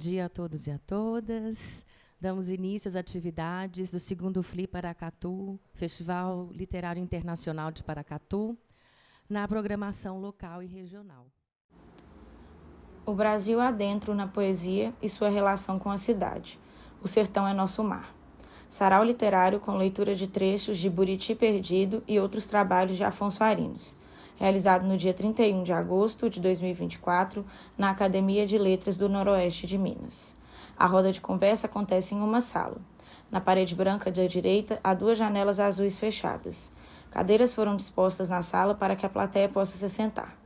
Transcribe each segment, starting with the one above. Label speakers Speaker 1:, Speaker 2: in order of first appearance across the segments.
Speaker 1: dia a todos e a todas. Damos início às atividades do segundo FLI Paracatu, Festival Literário Internacional de Paracatu, na programação local e regional.
Speaker 2: O Brasil adentro na poesia e sua relação com a cidade. O sertão é nosso mar. Sarau literário com leitura de trechos de Buriti Perdido e outros trabalhos de Afonso Arinos, realizado no dia 31 de agosto de 2024, na Academia de Letras do Noroeste de Minas. A roda de conversa acontece em uma sala. Na parede branca da direita, há 2 janelas azuis fechadas. Cadeiras foram dispostas na sala para que a plateia possa se sentar.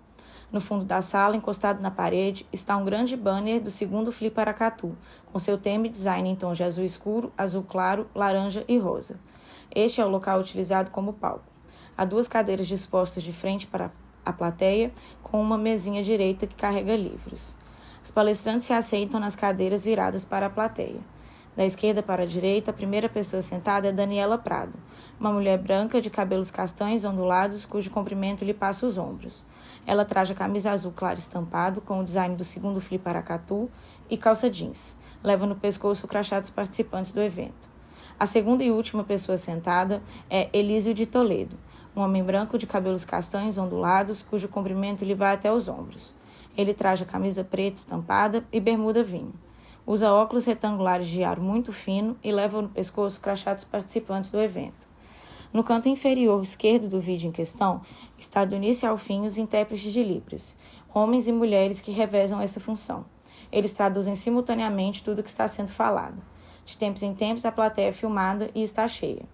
Speaker 2: No fundo da sala, encostado na parede, está um grande banner do segundo FLI Paracatu, com seu tema e design em tons de azul escuro, azul claro, laranja e rosa. Este é o local utilizado como palco. Há 2 cadeiras dispostas de frente para a plateia, com uma mesinha direita que carrega livros. Os palestrantes se assentam nas cadeiras viradas para a plateia. Da esquerda para a direita, a primeira pessoa sentada é Daniela Prado, uma mulher branca de cabelos castanhos ondulados, cujo comprimento lhe passa os ombros. Ela traja camisa azul claro estampado, com o design do segundo FLI Paracatu, e calça jeans. Leva no pescoço o crachá dos participantes do evento. A segunda e última pessoa sentada é Elísio de Toledo, um homem branco de cabelos castanhos ondulados, cujo comprimento lhe vai até os ombros. Ele traja camisa preta estampada e bermuda vinho. Usa óculos retangulares de aro muito fino e leva no pescoço o crachá dos participantes do evento. No canto inferior esquerdo do vídeo em questão, está do início ao fim os intérpretes de Libras, homens e mulheres que revezam essa função. Eles traduzem simultaneamente tudo o que está sendo falado. De tempos em tempos, a plateia é filmada e está cheia.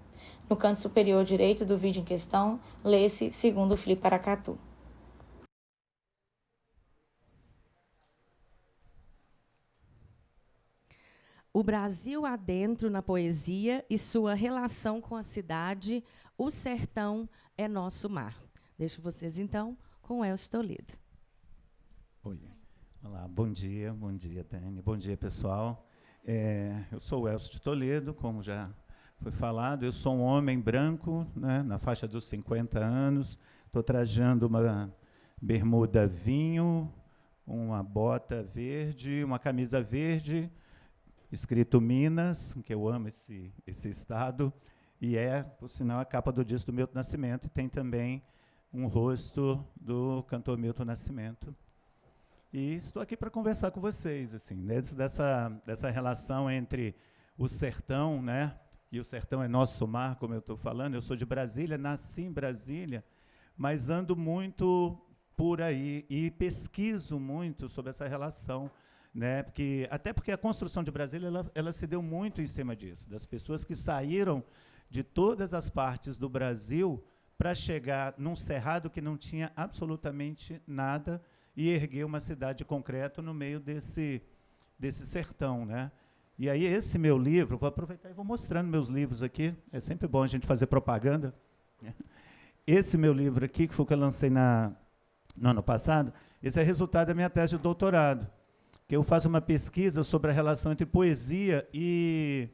Speaker 2: No canto superior direito do vídeo em questão, lê-se segundo FLI Paracatu.
Speaker 1: O Brasil adentro na poesia e sua relação com a cidade, o sertão é nosso mar. Deixo vocês, então, com o Elcio Toledo.
Speaker 3: Oi. Olá, bom dia, Dani. Bom dia, pessoal. Eu sou o Elcio de Toledo, como já foi falado. Eu sou um homem branco, né, na faixa dos 50 anos. Estou trajando uma bermuda vinho, uma bota verde, uma camisa verde, escrito Minas, que eu amo esse estado, e por sinal, a capa do disco do Milton Nascimento, e tem também um rosto do cantor Milton Nascimento. E estou aqui para conversar com vocês, assim, dentro dessa relação entre o sertão, né, e o sertão é nosso mar, como eu estou falando. Eu sou de Brasília, nasci em Brasília, mas ando muito por aí e pesquiso muito sobre essa relação, né? Até porque a construção de Brasília ela se deu muito em cima disso, das pessoas que saíram de todas as partes do Brasil para chegar num cerrado que não tinha absolutamente nada e erguer uma cidade de concreto no meio desse sertão, né? E aí esse meu livro, vou aproveitar e vou mostrando meus livros aqui, é sempre bom a gente fazer propaganda, né? Esse meu livro aqui, que foi o que eu lancei no ano passado, esse é resultado da minha tese de doutorado, que eu faço uma pesquisa sobre a relação entre poesia e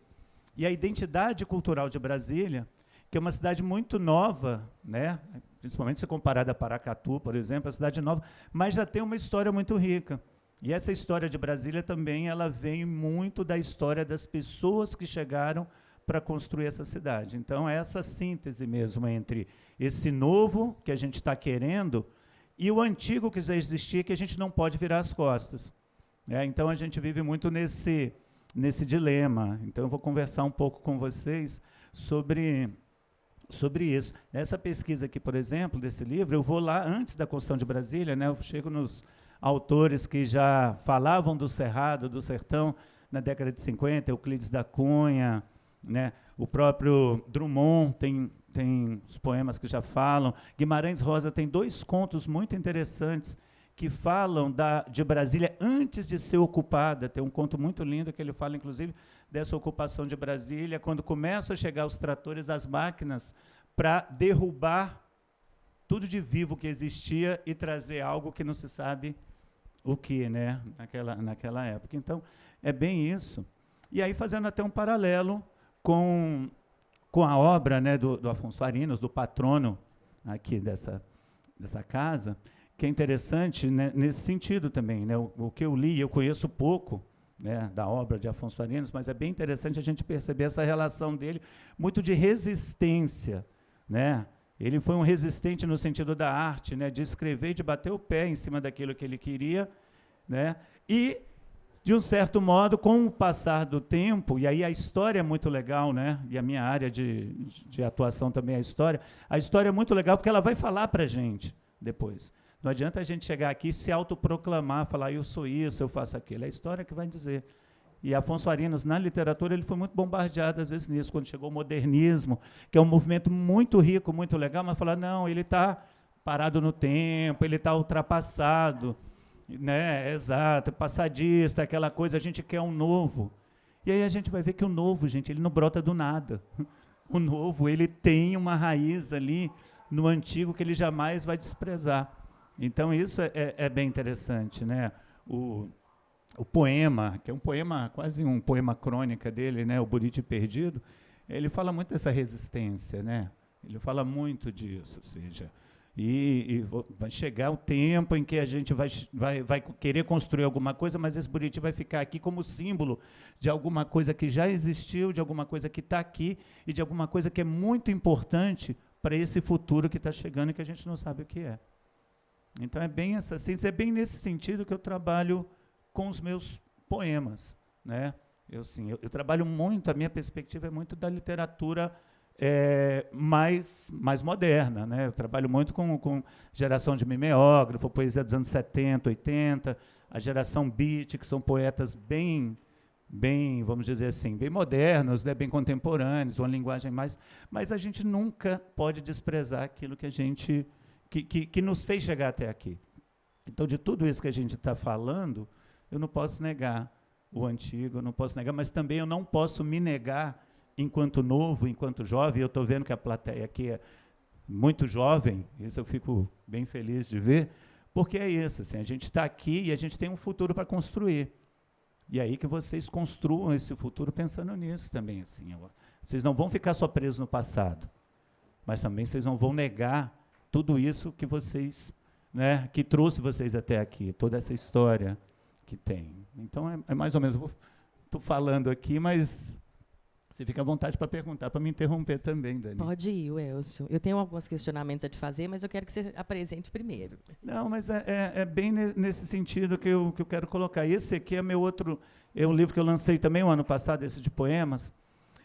Speaker 3: a identidade cultural de Brasília, que é uma cidade muito nova, né? Principalmente se comparada a Paracatu, por exemplo, é uma cidade nova, mas já tem uma história muito rica. E essa história de Brasília também ela vem muito da história das pessoas que chegaram para construir essa cidade. Então, é essa síntese mesmo entre esse novo que a gente está querendo e o antigo que já existia, que a gente não pode virar as costas. Então, a gente vive muito nesse dilema. Então, eu vou conversar um pouco com vocês sobre isso. Essa pesquisa aqui, por exemplo, desse livro, eu vou lá antes da construção de Brasília, né? Eu chego nos autores que já falavam do Cerrado, do sertão, na década de 50, Euclides da Cunha, né? O próprio Drummond tem os poemas que já falam. Guimarães Rosa tem 2 contos muito interessantes que falam de Brasília antes de ser ocupada. Tem um conto muito lindo que ele fala, inclusive, dessa ocupação de Brasília, quando começam a chegar os tratores, as máquinas, para derrubar tudo de vivo que existia e trazer algo que não se sabe o que, né, naquela época. Então, é bem isso. E aí, fazendo até um paralelo com a obra, né, do Afonso Arinos, do patrono aqui dessa casa, que é interessante, né, nesse sentido também, né, o que eu li, eu conheço pouco, né, da obra de Afonso Arinos, mas é bem interessante a gente perceber essa relação dele, muito de resistência, né? Ele foi um resistente no sentido da arte, né, de escrever, de bater o pé em cima daquilo que ele queria, né? E, de um certo modo, com o passar do tempo, e aí a história é muito legal, né? E a minha área de atuação também é a história é muito legal porque ela vai falar para a gente depois. Não adianta a gente chegar aqui e se autoproclamar, falar, eu sou isso, eu faço aquilo. É a história que vai dizer. E Afonso Arinos, na literatura, ele foi muito bombardeado, às vezes, nisso, quando chegou o modernismo, que é um movimento muito rico, muito legal, mas falar, não, ele está parado no tempo, ele está ultrapassado, né? Exato, passadista, aquela coisa, a gente quer um novo. E aí a gente vai ver que o novo, gente, ele não brota do nada. O novo, ele tem uma raiz ali no antigo que ele jamais vai desprezar. Então, isso é bem interessante, né? O poema, que é um poema, quase um poema crônica dele, né, o Buriti Perdido, ele fala muito dessa resistência, né? Ele fala muito disso, ou seja, e vai chegar o tempo em que a gente vai querer construir alguma coisa, mas esse Buriti vai ficar aqui como símbolo de alguma coisa que já existiu, de alguma coisa que está aqui e de alguma coisa que é muito importante para esse futuro que está chegando e que a gente não sabe o que é. Então, é bem essa ciência, é bem nesse sentido que eu trabalho com os meus poemas, né? Eu trabalho muito, a minha perspectiva é muito da literatura mais moderna, né? Eu trabalho muito com geração de mimeógrafo, poesia dos anos 70, 80, a geração beat, que são poetas bem, vamos dizer assim, bem modernos, né? Bem contemporâneos, uma linguagem mais... Mas a gente nunca pode desprezar aquilo que a gente... que nos fez chegar até aqui. Então, de tudo isso que a gente está falando, eu não posso negar o antigo, eu não posso negar, mas também eu não posso me negar enquanto novo, enquanto jovem. Eu estou vendo que a plateia aqui é muito jovem, isso eu fico bem feliz de ver, porque é isso, assim, a gente está aqui e a gente tem um futuro para construir. E aí que vocês construam esse futuro pensando nisso também. Assim, vocês não vão ficar só presos no passado, mas também vocês não vão negar tudo isso que vocês, né, que trouxe vocês até aqui, toda essa história que tem. Então, é mais ou menos, estou falando aqui, mas você fica à vontade para perguntar, para me interromper também, Dani.
Speaker 1: Pode ir, Elcio. Eu tenho alguns questionamentos a te fazer, mas eu quero que você apresente primeiro.
Speaker 3: Não, mas é bem nesse sentido que eu quero colocar. Esse aqui é meu outro, é um livro que eu lancei também o ano passado, esse de poemas,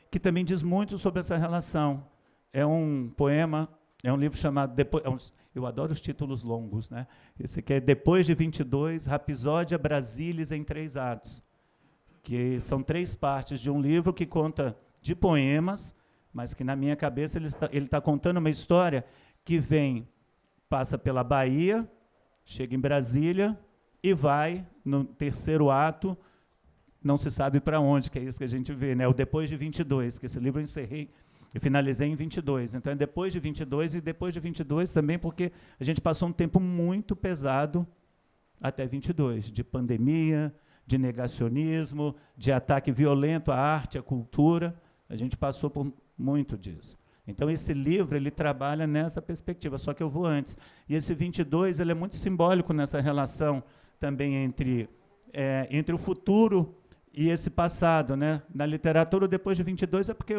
Speaker 3: que também diz muito sobre essa relação. É um poema, é um livro chamado... Eu adoro os títulos longos, né? Esse aqui é Depois de 22, Rapsódia Brasilis em 3 atos, que são 3 partes de um livro que conta de poemas, mas que, na minha cabeça, ele está contando uma história que passa pela Bahia, chega em Brasília e vai, no 3º ato, não se sabe para onde, que é isso que a gente vê, né? O Depois de 22, que esse livro eu encerrei, eu finalizei em 22, então é depois de 22 e depois de 22 também, porque a gente passou um tempo muito pesado até 22, de pandemia, de negacionismo, de ataque violento à arte, à cultura, a gente passou por muito disso. Então, esse livro, ele trabalha nessa perspectiva, só que eu vou antes. E esse 22, ele é muito simbólico nessa relação também entre o futuro e esse passado, né? Na literatura, depois de 22, é porque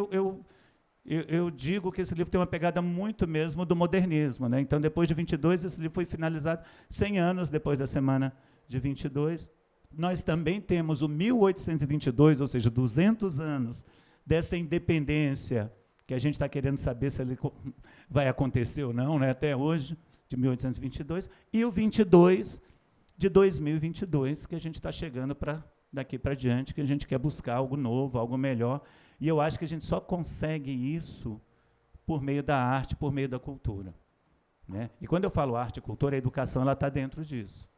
Speaker 3: eu digo que esse livro tem uma pegada muito mesmo do modernismo, né? Então, depois de 22, esse livro foi finalizado 100 anos depois da semana de 22. Nós também temos o 1822, ou seja, 200 anos dessa independência, que a gente está querendo saber se ele vai acontecer ou não, né? Até hoje, de 1822, e o 22 de 2022, que a gente está chegando daqui para diante, que a gente quer buscar algo novo, algo melhor. E eu acho que a gente só consegue isso por meio da arte, por meio da cultura, né? E quando eu falo arte e cultura, a educação ela está dentro disso,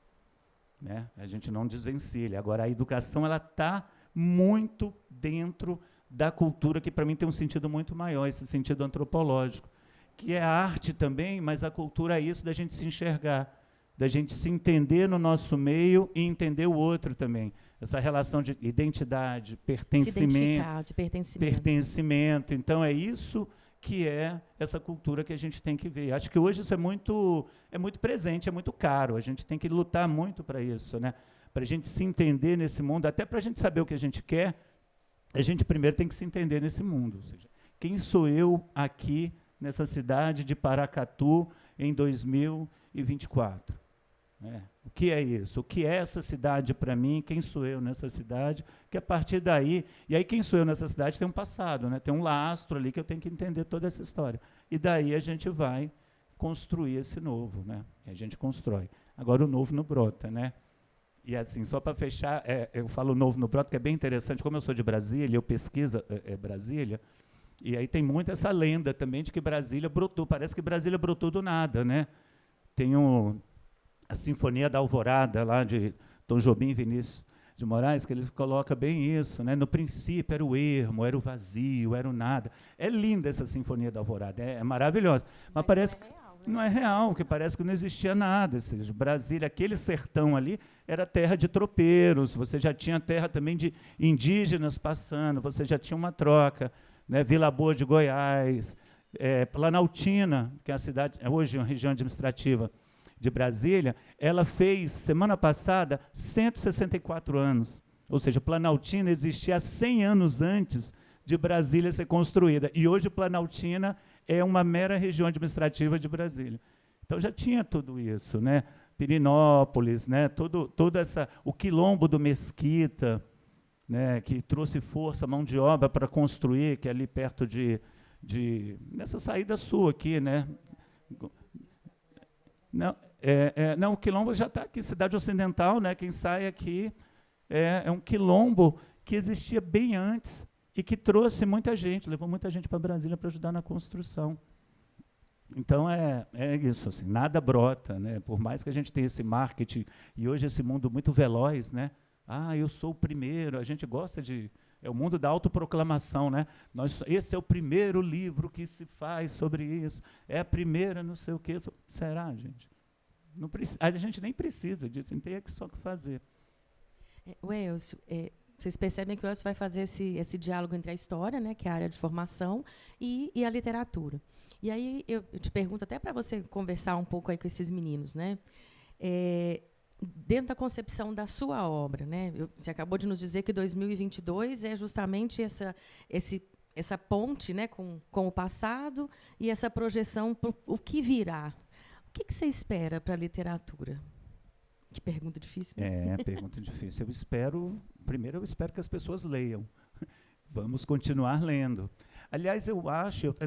Speaker 3: né? A gente não desvencilha. Agora, a educação ela está muito dentro da cultura, que para mim tem um sentido muito maior, esse sentido antropológico, que é a arte também, mas a cultura é isso da gente se enxergar, da gente se entender no nosso meio e entender o outro também. Essa relação de identidade, pertencimento. Se identificar, de pertencimento. Então, é isso que é essa cultura que a gente tem que ver. Acho que hoje isso é muito presente, é muito caro. A gente tem que lutar muito para isso, né? para a gente se entender nesse mundo, até para a gente saber o que a gente quer, a gente primeiro tem que se entender nesse mundo. Ou seja, quem sou eu aqui nessa cidade de Paracatu em 2024? O que é isso? O que é essa cidade para mim? Quem sou eu nessa cidade? Que a partir daí... E aí quem sou eu nessa cidade tem um passado, né? Tem um lastro ali que eu tenho que entender toda essa história. E daí a gente vai construir esse novo, né? A gente constrói. Agora o novo não brota, né? E assim, só para fechar, eu falo novo no broto, que é bem interessante, como eu sou de Brasília, eu pesquiso Brasília, e aí tem muito essa lenda também de que Brasília brotou, parece que Brasília brotou do nada, né? Tem a Sinfonia da Alvorada, lá de Tom Jobim e Vinícius de Moraes, que ele coloca bem isso, né? No princípio era o ermo, era o vazio, era o nada. É linda essa Sinfonia da Alvorada, é maravilhosa, mas parece que não é real, que parece que não existia nada. Ou seja, Brasília, aquele sertão ali, era terra de tropeiros, você já tinha terra também de indígenas passando, você já tinha uma troca, né? Vila Boa de Goiás, Planaltina, que é a cidade, hoje uma região administrativa de Brasília, ela fez, semana passada, 164 anos. Ou seja, Planaltina existia há 100 anos antes de Brasília ser construída. E hoje Planaltina é uma mera região administrativa de Brasília. Então já tinha tudo isso, né? Pirinópolis, né? Toda essa, o quilombo do Mesquita, né? Que trouxe força, mão de obra para construir, que é ali perto nessa saída sul aqui, né? Não, o quilombo já está aqui, cidade ocidental, né? Quem sai aqui é um quilombo que existia bem antes e que trouxe muita gente, levou muita gente para Brasília para ajudar na construção. Então, é isso, assim, nada brota, né? Por mais que a gente tenha esse marketing, e hoje esse mundo muito veloz, né? Eu sou o primeiro, a gente gosta de... É o mundo da autoproclamação, né? Esse é o primeiro livro que se faz sobre isso, é a primeira não sei o quê. Será, gente? Não a gente nem precisa disso, não tem só o que fazer.
Speaker 1: O Elcio, vocês percebem que o Elcio vai fazer esse diálogo entre a história, né, que é a área de formação, e a literatura. E aí eu te pergunto, até para você conversar um pouco aí com esses meninos, né? Dentro da concepção da sua obra, né? Você acabou de nos dizer que 2022 é justamente essa ponte, né, com o passado e essa projeção para o que virá. O que você espera para a literatura? Que pergunta difícil, né?
Speaker 3: Pergunta difícil. Primeiro eu espero que as pessoas leiam. Vamos continuar lendo. Aliás, eu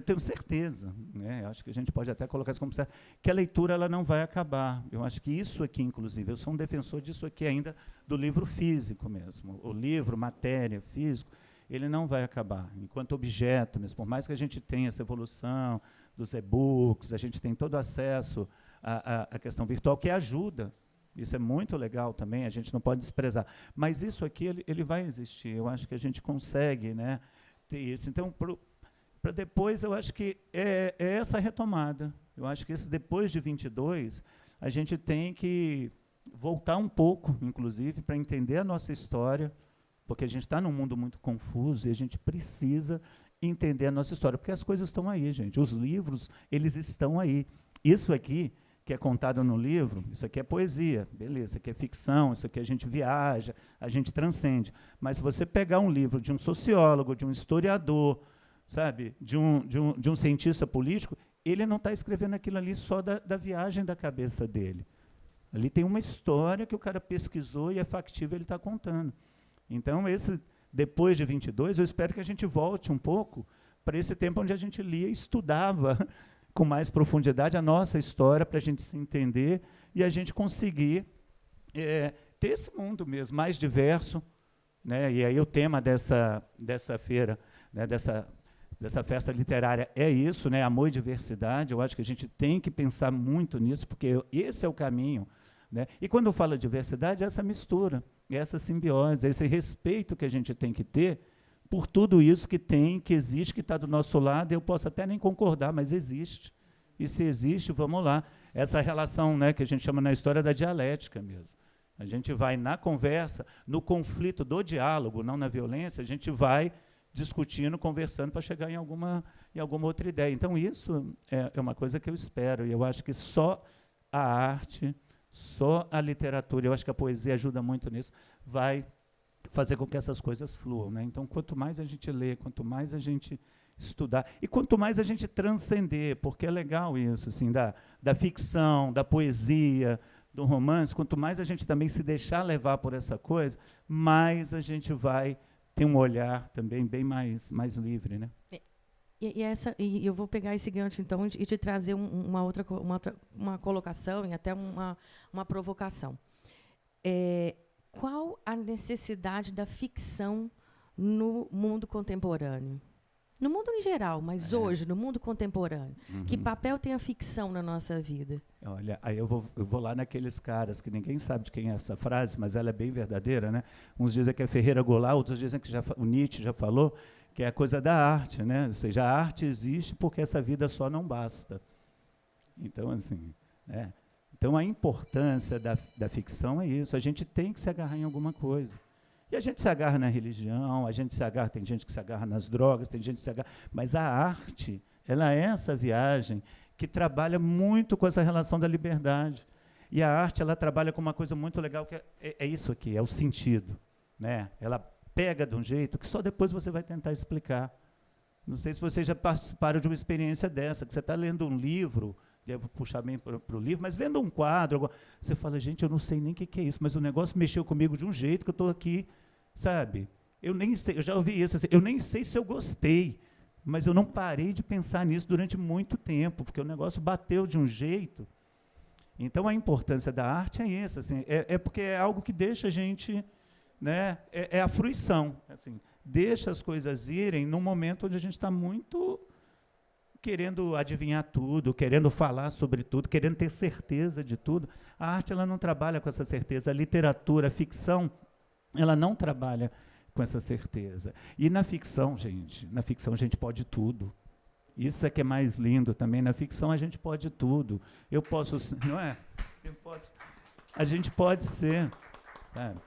Speaker 3: tenho certeza, né? Acho que a gente pode até colocar isso como certo, que a leitura ela não vai acabar. Eu acho que isso aqui, inclusive, eu sou um defensor disso aqui ainda, do livro físico mesmo. O livro, matéria, físico, ele não vai acabar. Enquanto objeto mesmo, por mais que a gente tenha essa evolução dos e-books, a gente tem todo acesso à questão virtual, que ajuda. Isso é muito legal também, a gente não pode desprezar. Mas isso aqui, ele vai existir. Eu acho que a gente consegue, né, ter isso. Então, para depois, eu acho que é essa retomada. Eu acho que depois de 22, a gente tem que voltar um pouco, inclusive, para entender a nossa história, porque a gente está num mundo muito confuso e a gente precisa entender a nossa história, porque as coisas estão aí, gente. Os livros, eles estão aí. Isso aqui, que é contado no livro, isso aqui é poesia, beleza, isso aqui é ficção, isso aqui a gente viaja, a gente transcende. Mas se você pegar um livro de um sociólogo, de um historiador, sabe, de um cientista político, ele não está escrevendo aquilo ali só da viagem da cabeça dele. Ali tem uma história que o cara pesquisou e é factível, ele está contando. Então, depois de 22, eu espero que a gente volte um pouco para esse tempo onde a gente lia e estudava com mais profundidade a nossa história, para a gente se entender e a gente conseguir ter esse mundo mesmo, mais diverso, né? E aí o tema dessa feira, né, dessa festa literária é isso, né? Amor e diversidade. Eu acho que a gente tem que pensar muito nisso, porque esse é o caminho, né? E quando eu falo diversidade, é essa mistura, é essa simbiose, é esse respeito que a gente tem que ter por tudo isso que existe, que está do nosso lado. Eu posso até nem concordar, mas existe. E se existe, vamos lá. Essa relação, né, que a gente chama na história da dialética mesmo. A gente vai na conversa, no conflito do diálogo, não na violência, a gente vai discutindo, conversando para chegar em alguma outra ideia. Então, isso é uma coisa que eu espero. E eu acho que só a arte, Só a literatura, eu acho que a poesia ajuda muito nisso, vai fazer com que essas coisas fluam, né? Então, quanto mais a gente lê, quanto mais a gente estudar, e quanto mais a gente transcender, porque é legal isso, assim, da ficção, da poesia, do romance, quanto mais a gente também se deixar levar por essa coisa, mais a gente vai ter um olhar também bem mais livre, né?
Speaker 1: E eu vou pegar esse gancho, então, e te trazer uma colocação e até uma provocação. Qual a necessidade da ficção no mundo contemporâneo? No mundo em geral, mas hoje, no mundo contemporâneo.
Speaker 3: Uhum.
Speaker 1: Que papel tem a ficção na nossa vida?
Speaker 3: Olha, aí eu vou lá naqueles caras que ninguém sabe de quem é essa frase, mas ela é bem verdadeira, né? Uns dizem que é Ferreira Goulart, outros dizem que o Nietzsche já falou, que é a coisa da arte, né? Ou seja, a arte existe porque essa vida só não basta. Então, assim, né? Então, a importância da ficção é isso. A gente tem que se agarrar em alguma coisa. E a gente se agarra na religião, a gente se agarra, tem gente que se agarra nas drogas, tem gente que se agarra... Mas a arte, ela é essa viagem que trabalha muito com essa relação da liberdade. E a arte, ela trabalha com uma coisa muito legal, que é isso aqui, é o sentido, né? Ela pega de um jeito que só depois você vai tentar explicar. Não sei se vocês já participaram de uma experiência dessa, que você está lendo um livro, devo puxar bem para o livro, mas vendo um quadro, você fala, gente, eu não sei nem o que é isso, mas o negócio mexeu comigo de um jeito que eu estou aqui, sabe? Eu nem sei, eu já ouvi isso, assim, eu nem sei se eu gostei, mas eu não parei de pensar nisso durante muito tempo, porque o negócio bateu de um jeito. Então, a importância da arte é essa, assim, porque é algo que deixa a gente, né, é a fruição, assim, deixa as coisas irem num momento onde a gente está muito querendo adivinhar tudo, querendo falar sobre tudo, querendo ter certeza de tudo. A arte, ela não trabalha com essa certeza. A literatura, a ficção, ela não trabalha com essa certeza. E na ficção, a gente pode tudo. Isso é que é mais lindo também. Na ficção a gente pode tudo. Eu posso, não é? A gente pode ser.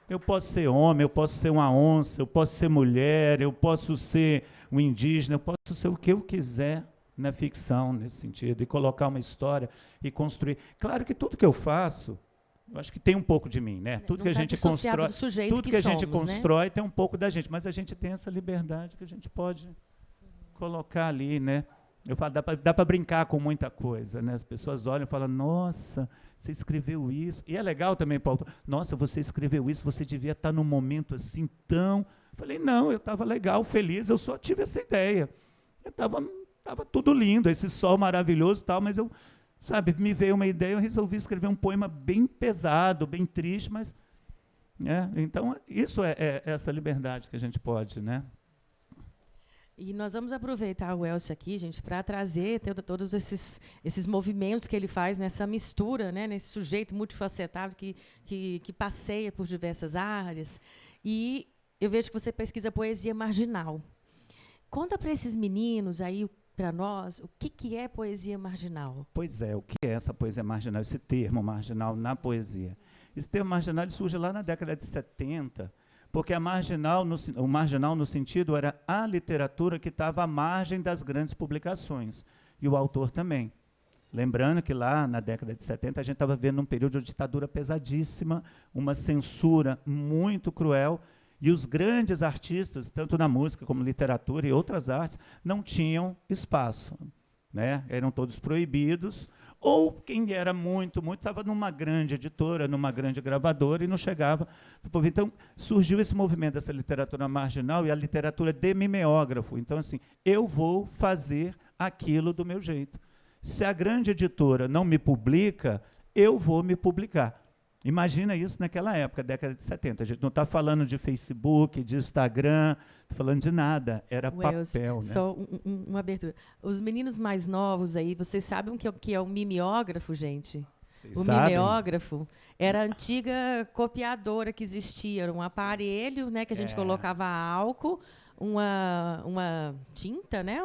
Speaker 3: Eu posso ser homem, eu posso ser uma onça, eu posso ser mulher, eu posso ser um indígena, eu posso ser o que eu quiser na ficção, nesse sentido, e colocar uma história e construir. Claro que tudo que eu faço, eu acho que tem um pouco de mim, né? Tudo que a gente constrói, tudo que a gente constrói tem um pouco da gente, mas a gente tem essa liberdade que a gente pode colocar ali, né? Eu falo, dá para brincar com muita coisa, né? As pessoas olham e falam, nossa, você escreveu isso. E é legal também, Paulo, nossa, você escreveu isso, você devia estar num momento assim tão... Eu falei, não, eu estava legal, feliz, eu só tive essa ideia. Eu estava tudo lindo, esse sol maravilhoso e tal, mas eu, sabe, me veio uma ideia, eu resolvi escrever um poema bem pesado, bem triste, mas... né? Então, isso é essa liberdade que a gente pode, né?
Speaker 1: E nós vamos aproveitar o Elcio aqui, gente, para trazer todos esses movimentos que ele faz nessa mistura, né, nesse sujeito multifacetado que passeia por diversas áreas. E eu vejo que você pesquisa poesia marginal. Conta para esses meninos aí, para nós, o que é poesia marginal?
Speaker 3: Pois é, o que é essa poesia marginal, esse termo marginal na poesia? Esse termo marginal ele surge lá na década de 70, porque o marginal no sentido era a literatura que estava à margem das grandes publicações, e o autor também. Lembrando que lá na década de 70 a gente estava vivendo um período de ditadura pesadíssima, uma censura muito cruel, e os grandes artistas, tanto na música como literatura e outras artes, não tinham espaço, né? Eram todos proibidos, ou quem era muito, estava numa grande editora, numa grande gravadora e não chegava. Então, surgiu esse movimento dessa literatura marginal e a literatura de mimeógrafo. Então, assim, eu vou fazer aquilo do meu jeito. Se a grande editora não me publica, eu vou me publicar. Imagina isso naquela época, década de 70. A gente não está falando de Facebook, de Instagram, está falando de nada. Era papel. Né?
Speaker 1: Só uma abertura. Os meninos mais novos aí, vocês sabem o que é o mimeógrafo, gente?
Speaker 3: Vocês
Speaker 1: o
Speaker 3: sabem?
Speaker 1: mimeógrafo era a antiga copiadora que existia. Era um aparelho, né, que a gente colocava álcool, uma tinta, né?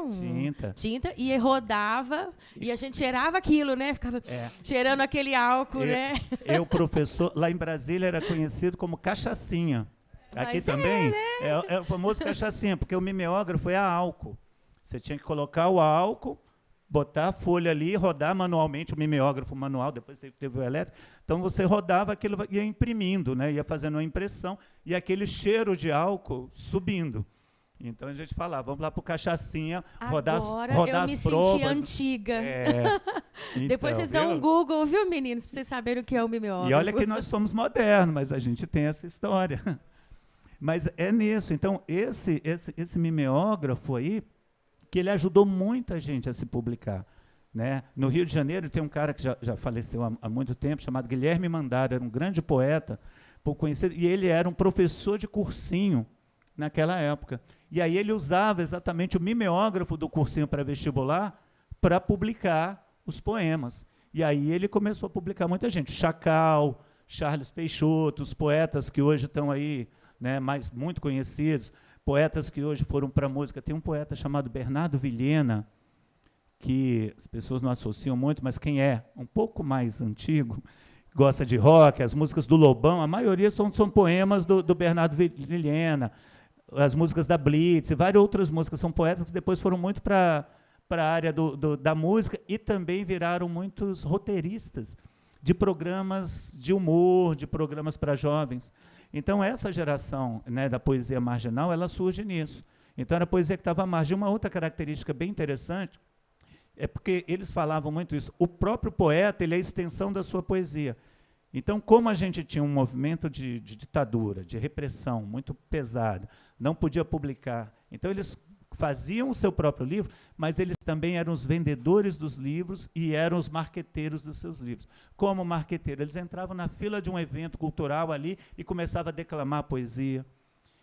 Speaker 1: Tinta, e rodava, e a gente cheirava aquilo, né? Ficava cheirando aquele álcool, né?
Speaker 3: Eu, professor, lá em Brasília era conhecido como cachaçinha. Aqui
Speaker 1: Mas
Speaker 3: também
Speaker 1: né?
Speaker 3: é o famoso cachaçinha, porque o mimeógrafo é a álcool. Você tinha que colocar o álcool, botar a folha ali, rodar manualmente, o mimeógrafo manual, depois teve o elétrico. Então, você rodava aquilo, ia imprimindo, né? Ia fazendo uma impressão, e aquele cheiro de álcool subindo. Então, a gente falava, vamos lá para o Cachaçinha, rodar as provas.
Speaker 1: Senti antiga.
Speaker 3: Então,
Speaker 1: depois vocês dão um Google, viu, meninos, para vocês saberem o que é o mimeógrafo.
Speaker 3: E olha que nós somos modernos, mas a gente tem essa história. Mas é nisso. Então, esse mimeógrafo aí, que ele ajudou muita gente a se publicar, né? No Rio de Janeiro tem um cara que já faleceu há muito tempo, chamado Guilherme Mandaro, era um grande poeta, pouco conhecido, e ele era um professor de cursinho naquela época. E aí ele usava exatamente o mimeógrafo do cursinho pré-vestibular para publicar os poemas. E aí ele começou a publicar muita gente. Chacal, Charles Peixoto, os poetas que hoje estão aí, né, muito conhecidos, poetas que hoje foram para a música. Tem um poeta chamado Bernardo Vilhena, que as pessoas não associam muito, mas quem é um pouco mais antigo, gosta de rock, as músicas do Lobão, a maioria são poemas do Bernardo Vilhena, as músicas da Blitz, e várias outras músicas, são poetas que depois foram muito para a área da música e também viraram muitos roteiristas de programas de humor, de programas para jovens. Então, essa geração, né, da poesia marginal, ela surge nisso. Então, era a poesia que estava à margem. Uma outra característica bem interessante é porque eles falavam muito isso. O próprio poeta, ele é a extensão da sua poesia. Então, como a gente tinha um movimento de ditadura, de repressão muito pesado, não podia publicar. Então, eles faziam o seu próprio livro, mas eles também eram os vendedores dos livros e eram os marqueteiros dos seus livros. Como marqueteiro, eles entravam na fila de um evento cultural ali e começavam a declamar poesia.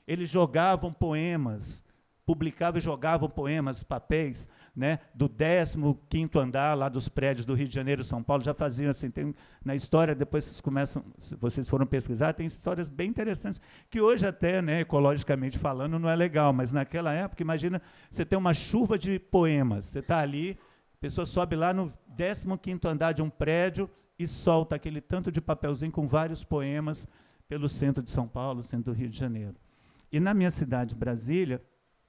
Speaker 3: Eles jogavam poemas, publicavam e jogavam poemas, papéis, né, do 15º andar lá dos prédios do Rio de Janeiro e São Paulo, já faziam assim, tem, na história, depois vocês começam, se vocês foram pesquisar, tem histórias bem interessantes, que hoje até, né, ecologicamente falando, não é legal, mas naquela época, imagina, você tem uma chuva de poemas, você está ali, a pessoa sobe lá no 15º andar de um prédio e solta aquele tanto de papelzinho com vários poemas pelo centro de São Paulo, centro do Rio de Janeiro. E na minha cidade, Brasília,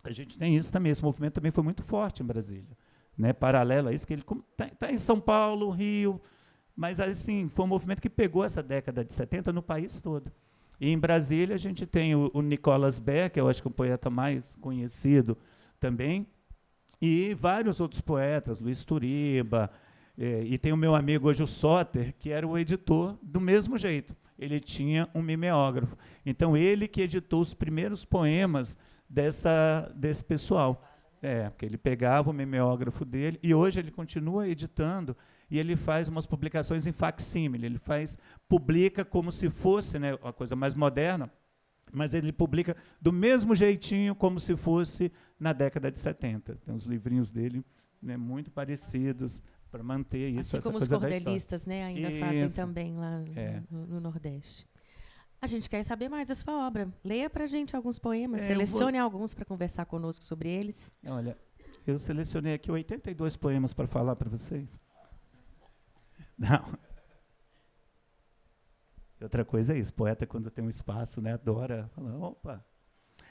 Speaker 3: a gente tem isso também, esse movimento também foi muito forte em Brasília, né? Paralelo a isso, que ele está em São Paulo, Rio, mas assim, foi um movimento que pegou essa década de 70 no país todo. E em Brasília a gente tem o Nicholas Beck, eu acho que é o poeta mais conhecido também, e vários outros poetas, Luiz Turiba, e tem o meu amigo hoje, o Soter, que era o editor do mesmo jeito. Ele tinha um mimeógrafo. Então, ele que editou os primeiros poemas desse pessoal. Porque ele pegava o mimeógrafo dele, e hoje ele continua editando, e ele faz umas publicações em facsímile, ele publica como se fosse, né, uma coisa mais moderna, mas ele publica do mesmo jeitinho como se fosse na década de 70. Tem os livrinhos dele, né, muito parecidos, para manter isso,
Speaker 1: assim como os cordelistas, né, ainda fazem também lá no Nordeste. A gente quer saber mais da sua obra. Leia para a gente alguns poemas, selecione alguns para conversar conosco sobre eles.
Speaker 3: Olha, eu selecionei aqui 82 poemas para falar para vocês. Não. Outra coisa é isso, poeta, quando tem um espaço, né, adora falar, opa.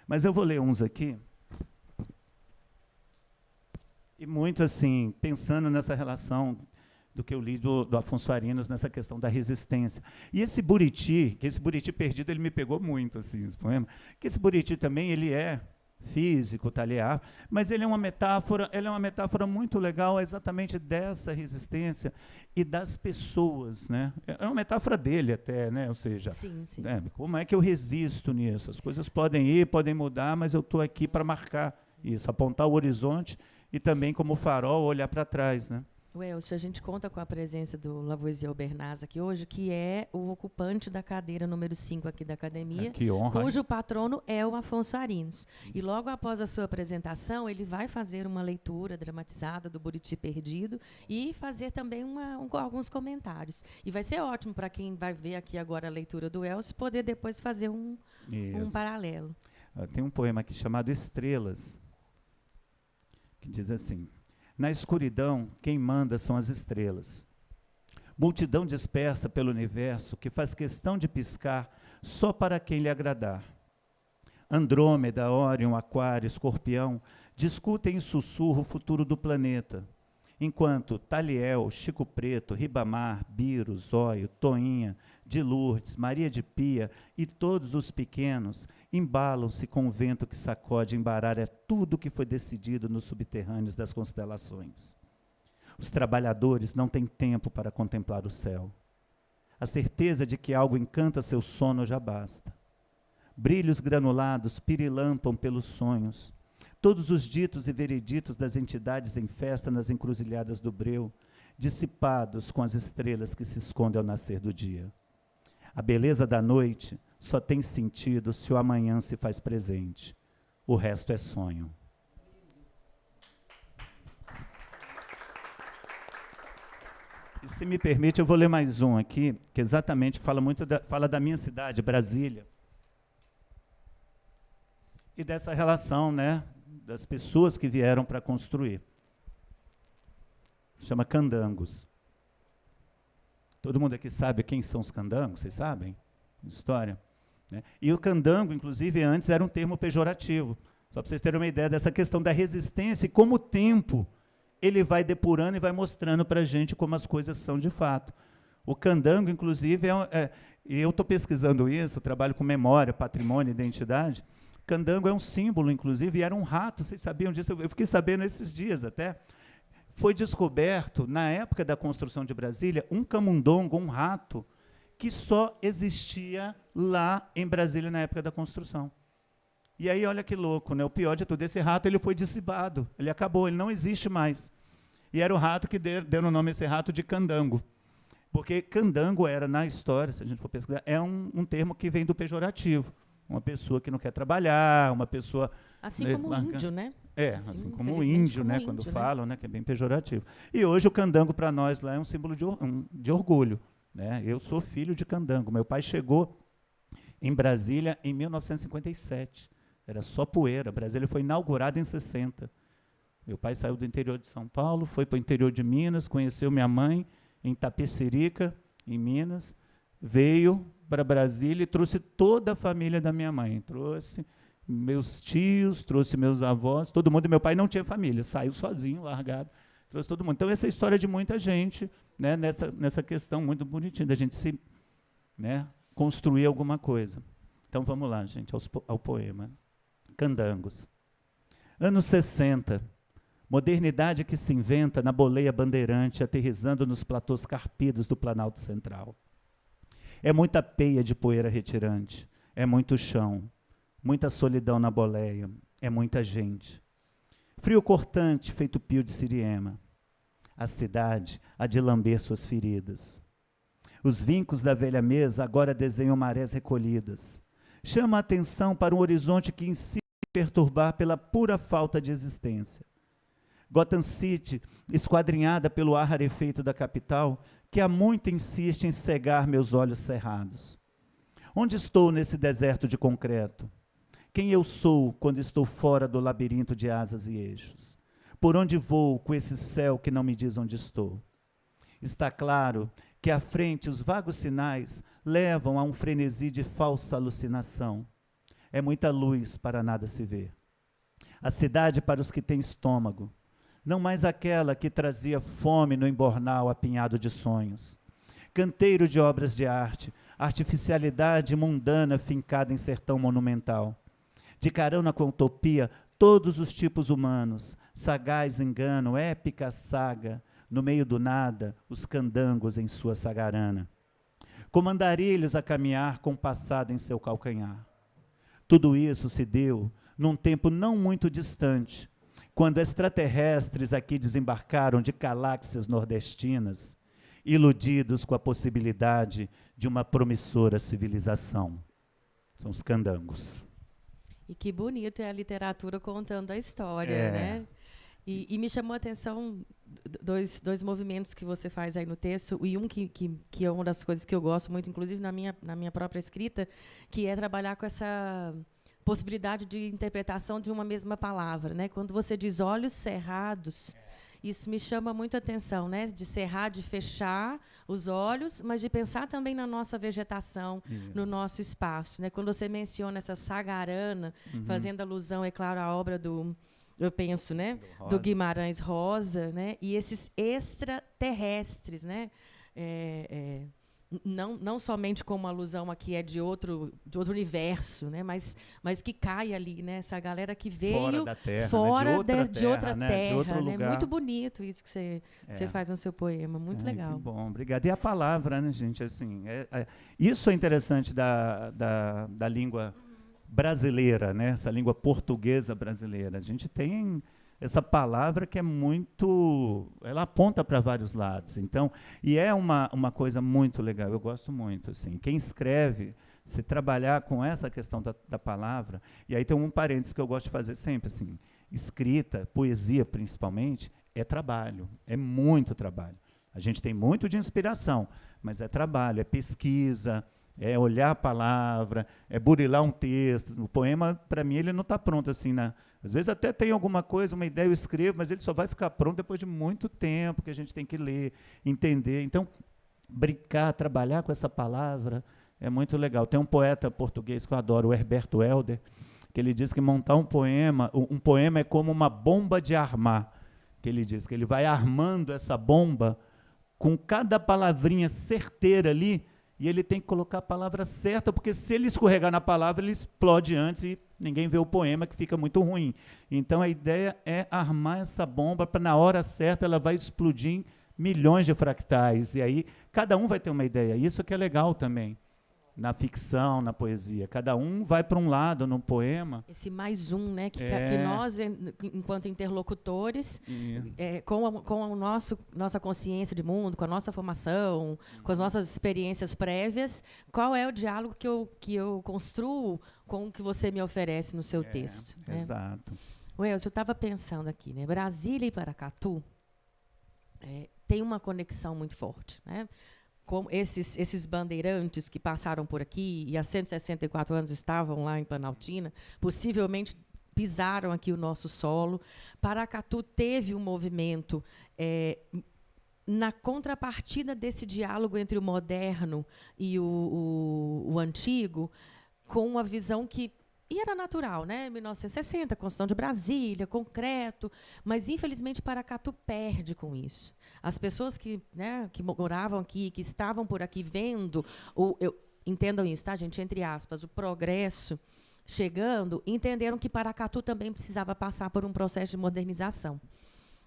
Speaker 3: Mas eu vou ler uns aqui. E muito assim, pensando nessa relação do que eu li do Afonso Arinos, nessa questão da resistência. E esse Buriti, que esse Buriti perdido, ele me pegou muito, assim, esse poema, que esse Buriti também, ele é físico, talhar, mas ele é uma metáfora muito legal exatamente dessa resistência e das pessoas, né? É uma metáfora dele até, né? Ou seja,
Speaker 1: sim.
Speaker 3: Como é que eu resisto nisso? As coisas podem ir, podem mudar, mas eu estou aqui para marcar isso, apontar o horizonte e também como farol olhar para trás, né?
Speaker 1: Welsh, a gente conta com a presença do Lavoisier Bernaz aqui hoje, que é o ocupante da cadeira número 5 aqui da academia,
Speaker 3: que honra,
Speaker 1: cujo patrono é o Afonso Arinos. E logo após a sua apresentação, ele vai fazer uma leitura dramatizada do Buriti Perdido e fazer também alguns comentários. E vai ser ótimo para quem vai ver aqui agora a leitura do Welsh, poder depois fazer um paralelo.
Speaker 3: Tem um poema aqui chamado Estrelas, que diz assim: na escuridão, quem manda são as estrelas. Multidão dispersa pelo universo que faz questão de piscar só para quem lhe agradar. Andrômeda, Órion, Aquário, Escorpião discutem em sussurro o futuro do planeta. enquanto Taliel, Chico Preto, Ribamar, Biro, Zóio, Toinha, de Lourdes, Maria de Pia e todos os pequenos embalam-se com o vento que sacode e embaralha tudo que foi decidido nos subterrâneos das constelações. Os trabalhadores não têm tempo para contemplar o céu. A certeza de que algo encanta seu sono já basta. Brilhos granulados pirilampam pelos sonhos. Todos os ditos e vereditos das entidades em festa nas encruzilhadas do breu, dissipados com as estrelas que se escondem ao nascer do dia. A beleza da noite só tem sentido se o amanhã se faz presente. O resto é sonho. E se me permite, eu vou ler mais um aqui, que exatamente fala da minha cidade, Brasília. E dessa relação, né, das pessoas que vieram para construir. Chama Candangos. Todo mundo aqui sabe quem são os candangos? Vocês sabem? História. Né? E o candango, inclusive, antes era um termo pejorativo. Só para vocês terem uma ideia dessa questão da resistência e como o tempo ele vai depurando e vai mostrando para a gente como as coisas são de fato. O candango, inclusive, e eu estou pesquisando isso, eu trabalho com memória, patrimônio, identidade. Candango é um símbolo, inclusive, e era um rato, vocês sabiam disso? Eu fiquei sabendo esses dias até. Foi descoberto, na época da construção de Brasília, um camundongo, um rato, que só existia lá em Brasília na época da construção. E aí, olha que louco, né? O pior de tudo, esse rato ele foi dissipado, ele acabou, ele não existe mais. E era o rato que deu o nome a esse rato de candango. Porque candango era, na história, se a gente for pesquisar, é um termo que vem do pejorativo. Uma pessoa que não quer trabalhar, uma pessoa...
Speaker 1: Assim como o índio, né?
Speaker 3: É, assim como o índio, né? Quando falam, né? Que é bem pejorativo. E hoje o candango, para nós, lá é um símbolo de orgulho. Né? Eu sou filho de candango. Meu pai chegou em Brasília em 1957. Era só poeira. Brasília foi inaugurada em 60. Meu pai saiu do interior de São Paulo, foi para o interior de Minas, conheceu minha mãe em Tapecerica, em Minas, veio para Brasília e trouxe toda a família da minha mãe. Trouxe meus tios, trouxe meus avós, todo mundo. E meu pai não tinha família, saiu sozinho, largado, trouxe todo mundo. Então, essa é a história de muita gente, né, nessa questão muito bonitinha, da gente se, né, construir alguma coisa. Então, vamos lá, gente, ao poema. Candangos. Anos 60. Modernidade que se inventa na boleia bandeirante, aterrissando nos platôs carpidos do Planalto Central. É muita peia de poeira retirante, é muito chão, muita solidão na boleia, é muita gente. Frio cortante, feito pio de Siriema. A cidade há de lamber suas feridas. Os vincos da velha mesa agora desenham marés recolhidas. Chama a atenção para um horizonte que insiste em perturbar pela pura falta de existência. Gotham City, esquadrinhada pelo ar rarefeito da capital, que há muito insiste em cegar meus olhos cerrados. Onde estou nesse deserto de concreto? Quem eu sou quando estou fora do labirinto de asas e eixos? Por onde vou com esse céu que não me diz onde estou? Está claro que à frente os vagos sinais levam a um frenesi de falsa alucinação. É muita luz para nada se ver. A cidade para os que têm estômago, não mais aquela que trazia fome no embornal apinhado de sonhos. Canteiro de obras de arte, artificialidade mundana fincada em sertão monumental. De carona com utopia, todos os tipos humanos, sagaz engano, épica saga, no meio do nada, os candangos em sua sagarana. Como andarilhos a caminhar com o passado em seu calcanhar. Tudo isso se deu num tempo não muito distante, quando extraterrestres aqui desembarcaram de galáxias nordestinas, iludidos com a possibilidade de uma promissora civilização. São os candangos.
Speaker 1: E que bonito é a literatura contando a história, né? E me chamou a atenção dois movimentos que você faz aí no texto, e um que é uma das coisas que eu gosto muito, inclusive na minha própria escrita, que é trabalhar com essa possibilidade de interpretação de uma mesma palavra, né? Quando você diz olhos cerrados, isso me chama muito a atenção, né? De cerrar, de fechar os olhos, mas de pensar também na nossa vegetação, no nosso espaço, né? Quando você menciona essa sagarana, fazendo alusão, é claro, à obra do eu penso, né, do Guimarães Rosa, né, e esses extraterrestres, né, não somente como alusão aqui é de outro universo, né, mas que cai ali, né, essa galera que veio
Speaker 3: fora da terra,
Speaker 1: fora
Speaker 3: né,
Speaker 1: de outra
Speaker 3: né,
Speaker 1: terra,
Speaker 3: de outro
Speaker 1: né,
Speaker 3: lugar.
Speaker 1: Muito bonito isso que você faz no seu poema, muito legal.
Speaker 3: Que bom, obrigado. E a palavra, né, gente, assim, isso é interessante da língua brasileira, né, essa língua portuguesa brasileira. A gente tem essa palavra que é muito, ela aponta para vários lados. Então, e é uma coisa muito legal, eu gosto muito, assim. Quem escreve, se trabalhar com essa questão da palavra, e aí tem um parênteses que eu gosto de fazer sempre, assim, escrita, poesia principalmente, é trabalho, é muito trabalho. A gente tem muito de inspiração, mas é trabalho, é pesquisa, é olhar a palavra, é burilar um texto. O poema, para mim, ele não está pronto assim, né? Às vezes até tem alguma coisa, uma ideia, eu escrevo, mas ele só vai ficar pronto depois de muito tempo que a gente tem que ler, entender. Então, brincar, trabalhar com essa palavra é muito legal. Tem um poeta português que eu adoro, o Herberto Helder, que ele diz que montar um poema é como uma bomba de armar, que ele diz que ele vai armando essa bomba com cada palavrinha certeira ali, e ele tem que colocar a palavra certa, porque se ele escorregar na palavra, ele explode antes e ninguém vê o poema, que fica muito ruim. Então, a ideia é armar essa bomba para, na hora certa, ela vai explodir em milhões de fractais. E aí, cada um vai ter uma ideia. Isso que é legal também, na ficção, na poesia. Cada um vai para um lado no poema.
Speaker 1: Esse mais um, né, que nós, enquanto interlocutores, com a nossa consciência de mundo, com a nossa formação, com as nossas experiências prévias, qual é o diálogo que eu construo com o que você me oferece no seu texto. Né?
Speaker 3: Exato.
Speaker 1: Welson, eu estava pensando aqui, né, Brasília e Paracatu tem uma conexão muito forte, né? Como esses bandeirantes que passaram por aqui e há 164 anos estavam lá em Planaltina, possivelmente pisaram aqui o nosso solo. Paracatu teve um movimento na contrapartida desse diálogo entre o moderno e o antigo, com uma visão que era natural, né? 1960, Constituição de Brasília, concreto, mas, infelizmente, Paracatu perde com isso. As pessoas que moravam aqui, que estavam por aqui vendo, entendam isso, tá, gente? Entre aspas, o progresso chegando, entenderam que Paracatu também precisava passar por um processo de modernização.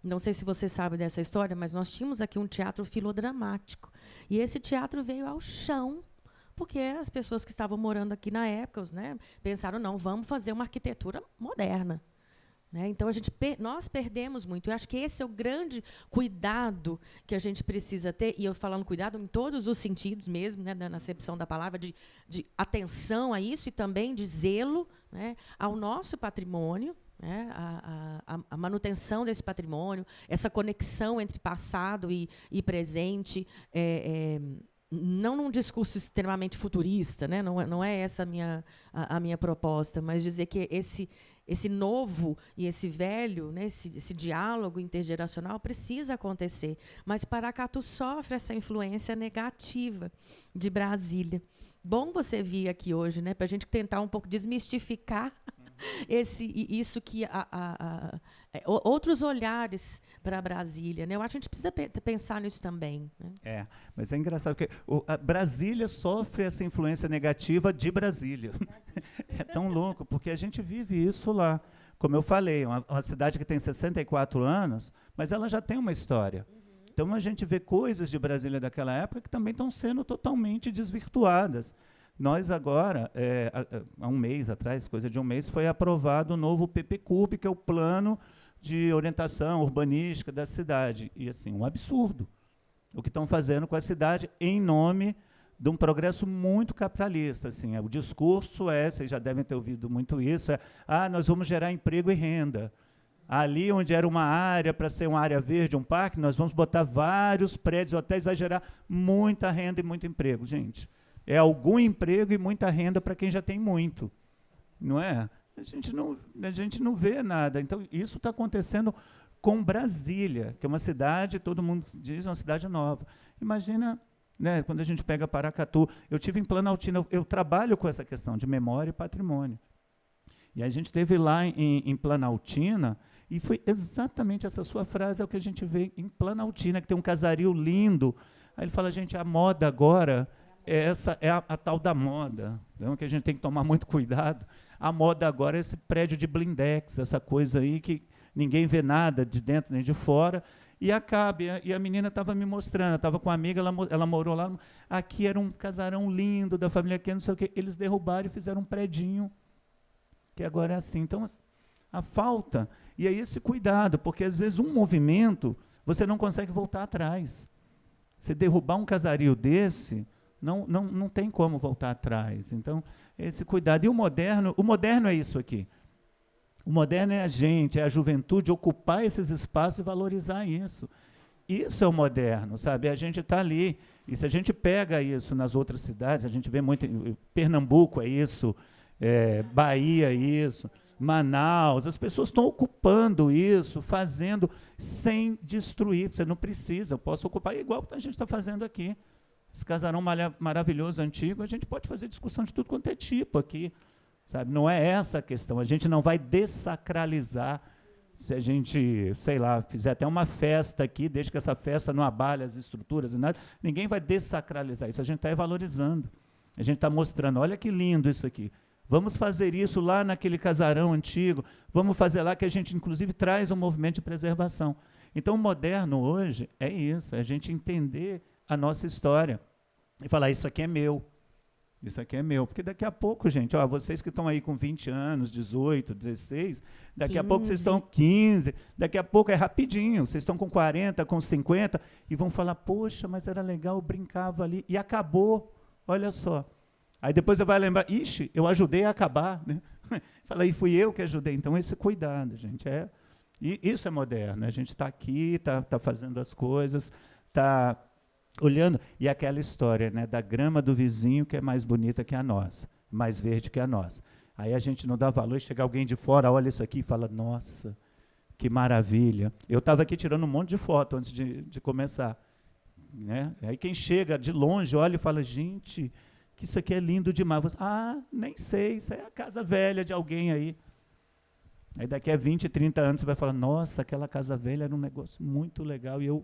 Speaker 1: Não sei se você sabe dessa história, mas nós tínhamos aqui um teatro filodramático. E esse teatro veio ao chão, porque as pessoas que estavam morando aqui na época, né, pensaram, não, vamos fazer uma arquitetura moderna. Né? Então, nós perdemos muito. Eu acho que esse é o grande cuidado que a gente precisa ter, e eu falando cuidado em todos os sentidos mesmo, né, na acepção da palavra, de atenção a isso e também de zelo, né, ao nosso patrimônio, né, a manutenção desse patrimônio, essa conexão entre passado e presente, não num discurso extremamente futurista, né? Não é essa a minha proposta, mas dizer que esse novo e esse velho, né? esse diálogo intergeracional precisa acontecer. Mas Paracatu sofre essa influência negativa de Brasília. Bom você vir aqui hoje, né? Para a gente tentar um pouco desmistificar isso que outros olhares para Brasília, né? Eu acho que a gente precisa pensar nisso também, né?
Speaker 3: Mas é engraçado porque a Brasília sofre essa influência negativa de Brasília. É tão louco, porque a gente vive isso lá. Como eu falei, uma cidade que tem 64 anos, mas ela já tem uma história. Então a gente vê coisas de Brasília daquela época que também estão sendo totalmente desvirtuadas. Nós agora, há um mês atrás, coisa de um mês, foi aprovado o novo PPCURB, que é o Plano de Orientação Urbanística da cidade. E, assim, um absurdo o que estão fazendo com a cidade em nome de um progresso muito capitalista. Assim, o discurso vocês já devem ter ouvido muito isso, nós vamos gerar emprego e renda. Ali onde era uma área para ser uma área verde, um parque, nós vamos botar vários prédios, hotéis, vai gerar muita renda e muito emprego. Gente, é algum emprego e muita renda para quem já tem muito, não é? A gente não vê nada. Então, isso está acontecendo com Brasília, que é uma cidade, todo mundo diz, uma cidade nova. Imagina, né, quando a gente pega Paracatu. Eu tive em Planaltina, eu trabalho com essa questão de memória e patrimônio. E a gente esteve lá em Planaltina, E foi exatamente essa sua frase, é o que a gente vê em Planaltina, que tem um casario lindo. Aí ele fala, gente, a moda agora, é a tal da moda, então, que a gente tem que tomar muito cuidado. A moda agora é esse prédio de blindex, essa coisa aí que ninguém vê nada de dentro nem de fora, e acaba. E a menina estava me mostrando, estava com uma amiga, ela morou lá, aqui era um casarão lindo, da família que não sei o quê. Eles derrubaram e fizeram um predinho, que agora é assim. Então, a falta, e aí esse cuidado, porque às vezes um movimento, você não consegue voltar atrás. Você derrubar um casario desse, não tem como voltar atrás. Então, esse cuidado. E o moderno é isso aqui. O moderno é a gente, é a juventude ocupar esses espaços e valorizar isso. Isso é o moderno, sabe? A gente está ali. E se a gente pega isso nas outras cidades, a gente vê muito. Pernambuco é isso, Bahia é isso, Manaus, as pessoas estão ocupando isso, fazendo sem destruir. Você não precisa, eu posso ocupar igual a gente está fazendo aqui. Esse casarão maravilhoso, antigo, a gente pode fazer discussão de tudo quanto é tipo aqui. Sabe? Não é essa a questão. A gente não vai dessacralizar se a gente, sei lá, fizer até uma festa aqui, desde que essa festa não abale as estruturas e nada, ninguém vai dessacralizar isso. A gente está valorizando. A gente está mostrando, olha que lindo isso aqui. Vamos fazer isso lá naquele casarão antigo, vamos fazer lá, que a gente, inclusive, traz um movimento de preservação. Então, o moderno hoje é isso, é a gente entender a nossa história e falar, isso aqui é meu. Isso aqui é meu, porque daqui a pouco, gente, ó, vocês que estão aí com 20 anos, 18, 16, daqui 15. A pouco vocês estão 15, daqui a pouco é rapidinho, vocês estão com 40, com 50, e vão falar, poxa, mas era legal, eu brincava ali, e acabou, olha só. Aí depois você vai lembrar, ixi, eu ajudei a acabar, né? Fala, e fui eu que ajudei. Então, esse cuidado, gente, e isso é moderno, a gente está aqui, está fazendo as coisas, está olhando, e aquela história, né, da grama do vizinho que é mais bonita que a nossa, mais verde que a nossa. Aí a gente não dá valor, e chega alguém de fora, olha isso aqui e fala, nossa, que maravilha. Eu estava aqui tirando um monte de foto antes de começar. Né? Aí quem chega de longe, olha e fala, gente, que isso aqui é lindo demais. Você, nem sei, isso é a casa velha de alguém aí. Aí daqui a 20, 30 anos você vai falar, nossa, aquela casa velha era um negócio muito legal, e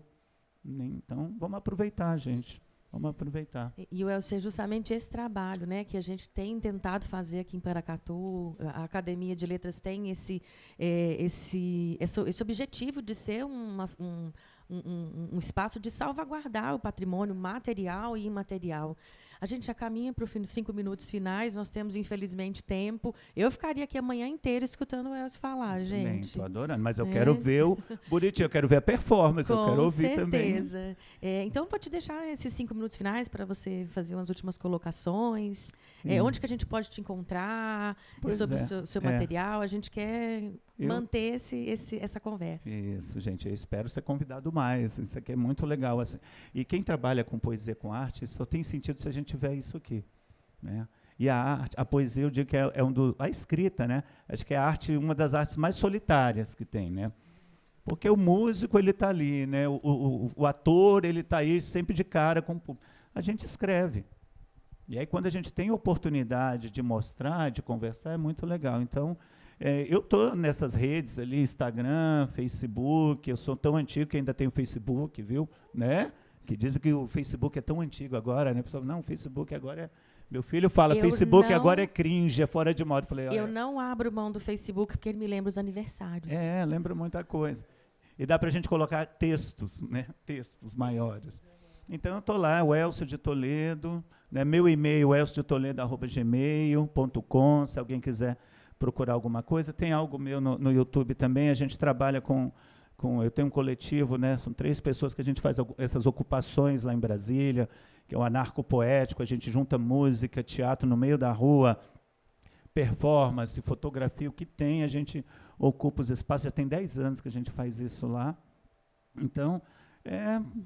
Speaker 3: então, vamos aproveitar, gente. Vamos aproveitar.
Speaker 1: E o Elcio, é justamente esse trabalho, né, que a gente tem tentado fazer aqui em Paracatu. A Academia de Letras tem esse objetivo de ser um espaço de salvaguardar o patrimônio material e imaterial. A gente já caminha para os 5 minutos finais, nós temos, infelizmente, tempo. Eu ficaria aqui a manhã inteira escutando o Elcio falar, gente.
Speaker 3: Estou adorando, mas eu quero ver o bonitinho, eu quero ver a performance, eu quero ouvir também.
Speaker 1: Com certeza. Então, vou te deixar esses 5 minutos finais para você fazer umas últimas colocações. Onde que a gente pode te encontrar, sobre o seu material. A gente quer manter essa conversa.
Speaker 3: Isso, gente, eu espero ser convidado mais. Isso aqui é muito legal. Assim. E quem trabalha com poesia, com arte, só tem sentido se a gente tiver isso aqui. Né? E a arte, a poesia, eu digo que a escrita, né? Acho que é uma das artes mais solitárias que tem, né? Porque o músico, ele está ali, né? O ator, ele está aí sempre de cara com o público. A gente escreve. E aí, quando a gente tem oportunidade de mostrar, de conversar, é muito legal. Então, eu estou nessas redes ali, Instagram, Facebook, eu sou tão antigo que ainda tenho Facebook, viu? Né? Que dizem que o Facebook é tão antigo agora, né? O pessoal, não, o Facebook agora é... Meu filho fala, Facebook agora é cringe, é fora de moda. Eu falei,
Speaker 1: eu não abro mão do Facebook porque ele me lembra os aniversários.
Speaker 3: Lembra muita coisa. E dá para a gente colocar textos, né? Textos maiores. Então, eu estou lá, o Elcio de Toledo, né? Meu e-mail, elciodetoledo@gmail.com, se alguém quiser procurar alguma coisa. Tem algo meu no YouTube também, a gente trabalha eu tenho um coletivo, né? São 3 pessoas que a gente faz essas ocupações lá em Brasília, que é o anarcopoético, a gente junta música, teatro no meio da rua, performance, fotografia, o que tem, a gente ocupa os espaços, já tem 10 anos que a gente faz isso lá. Então,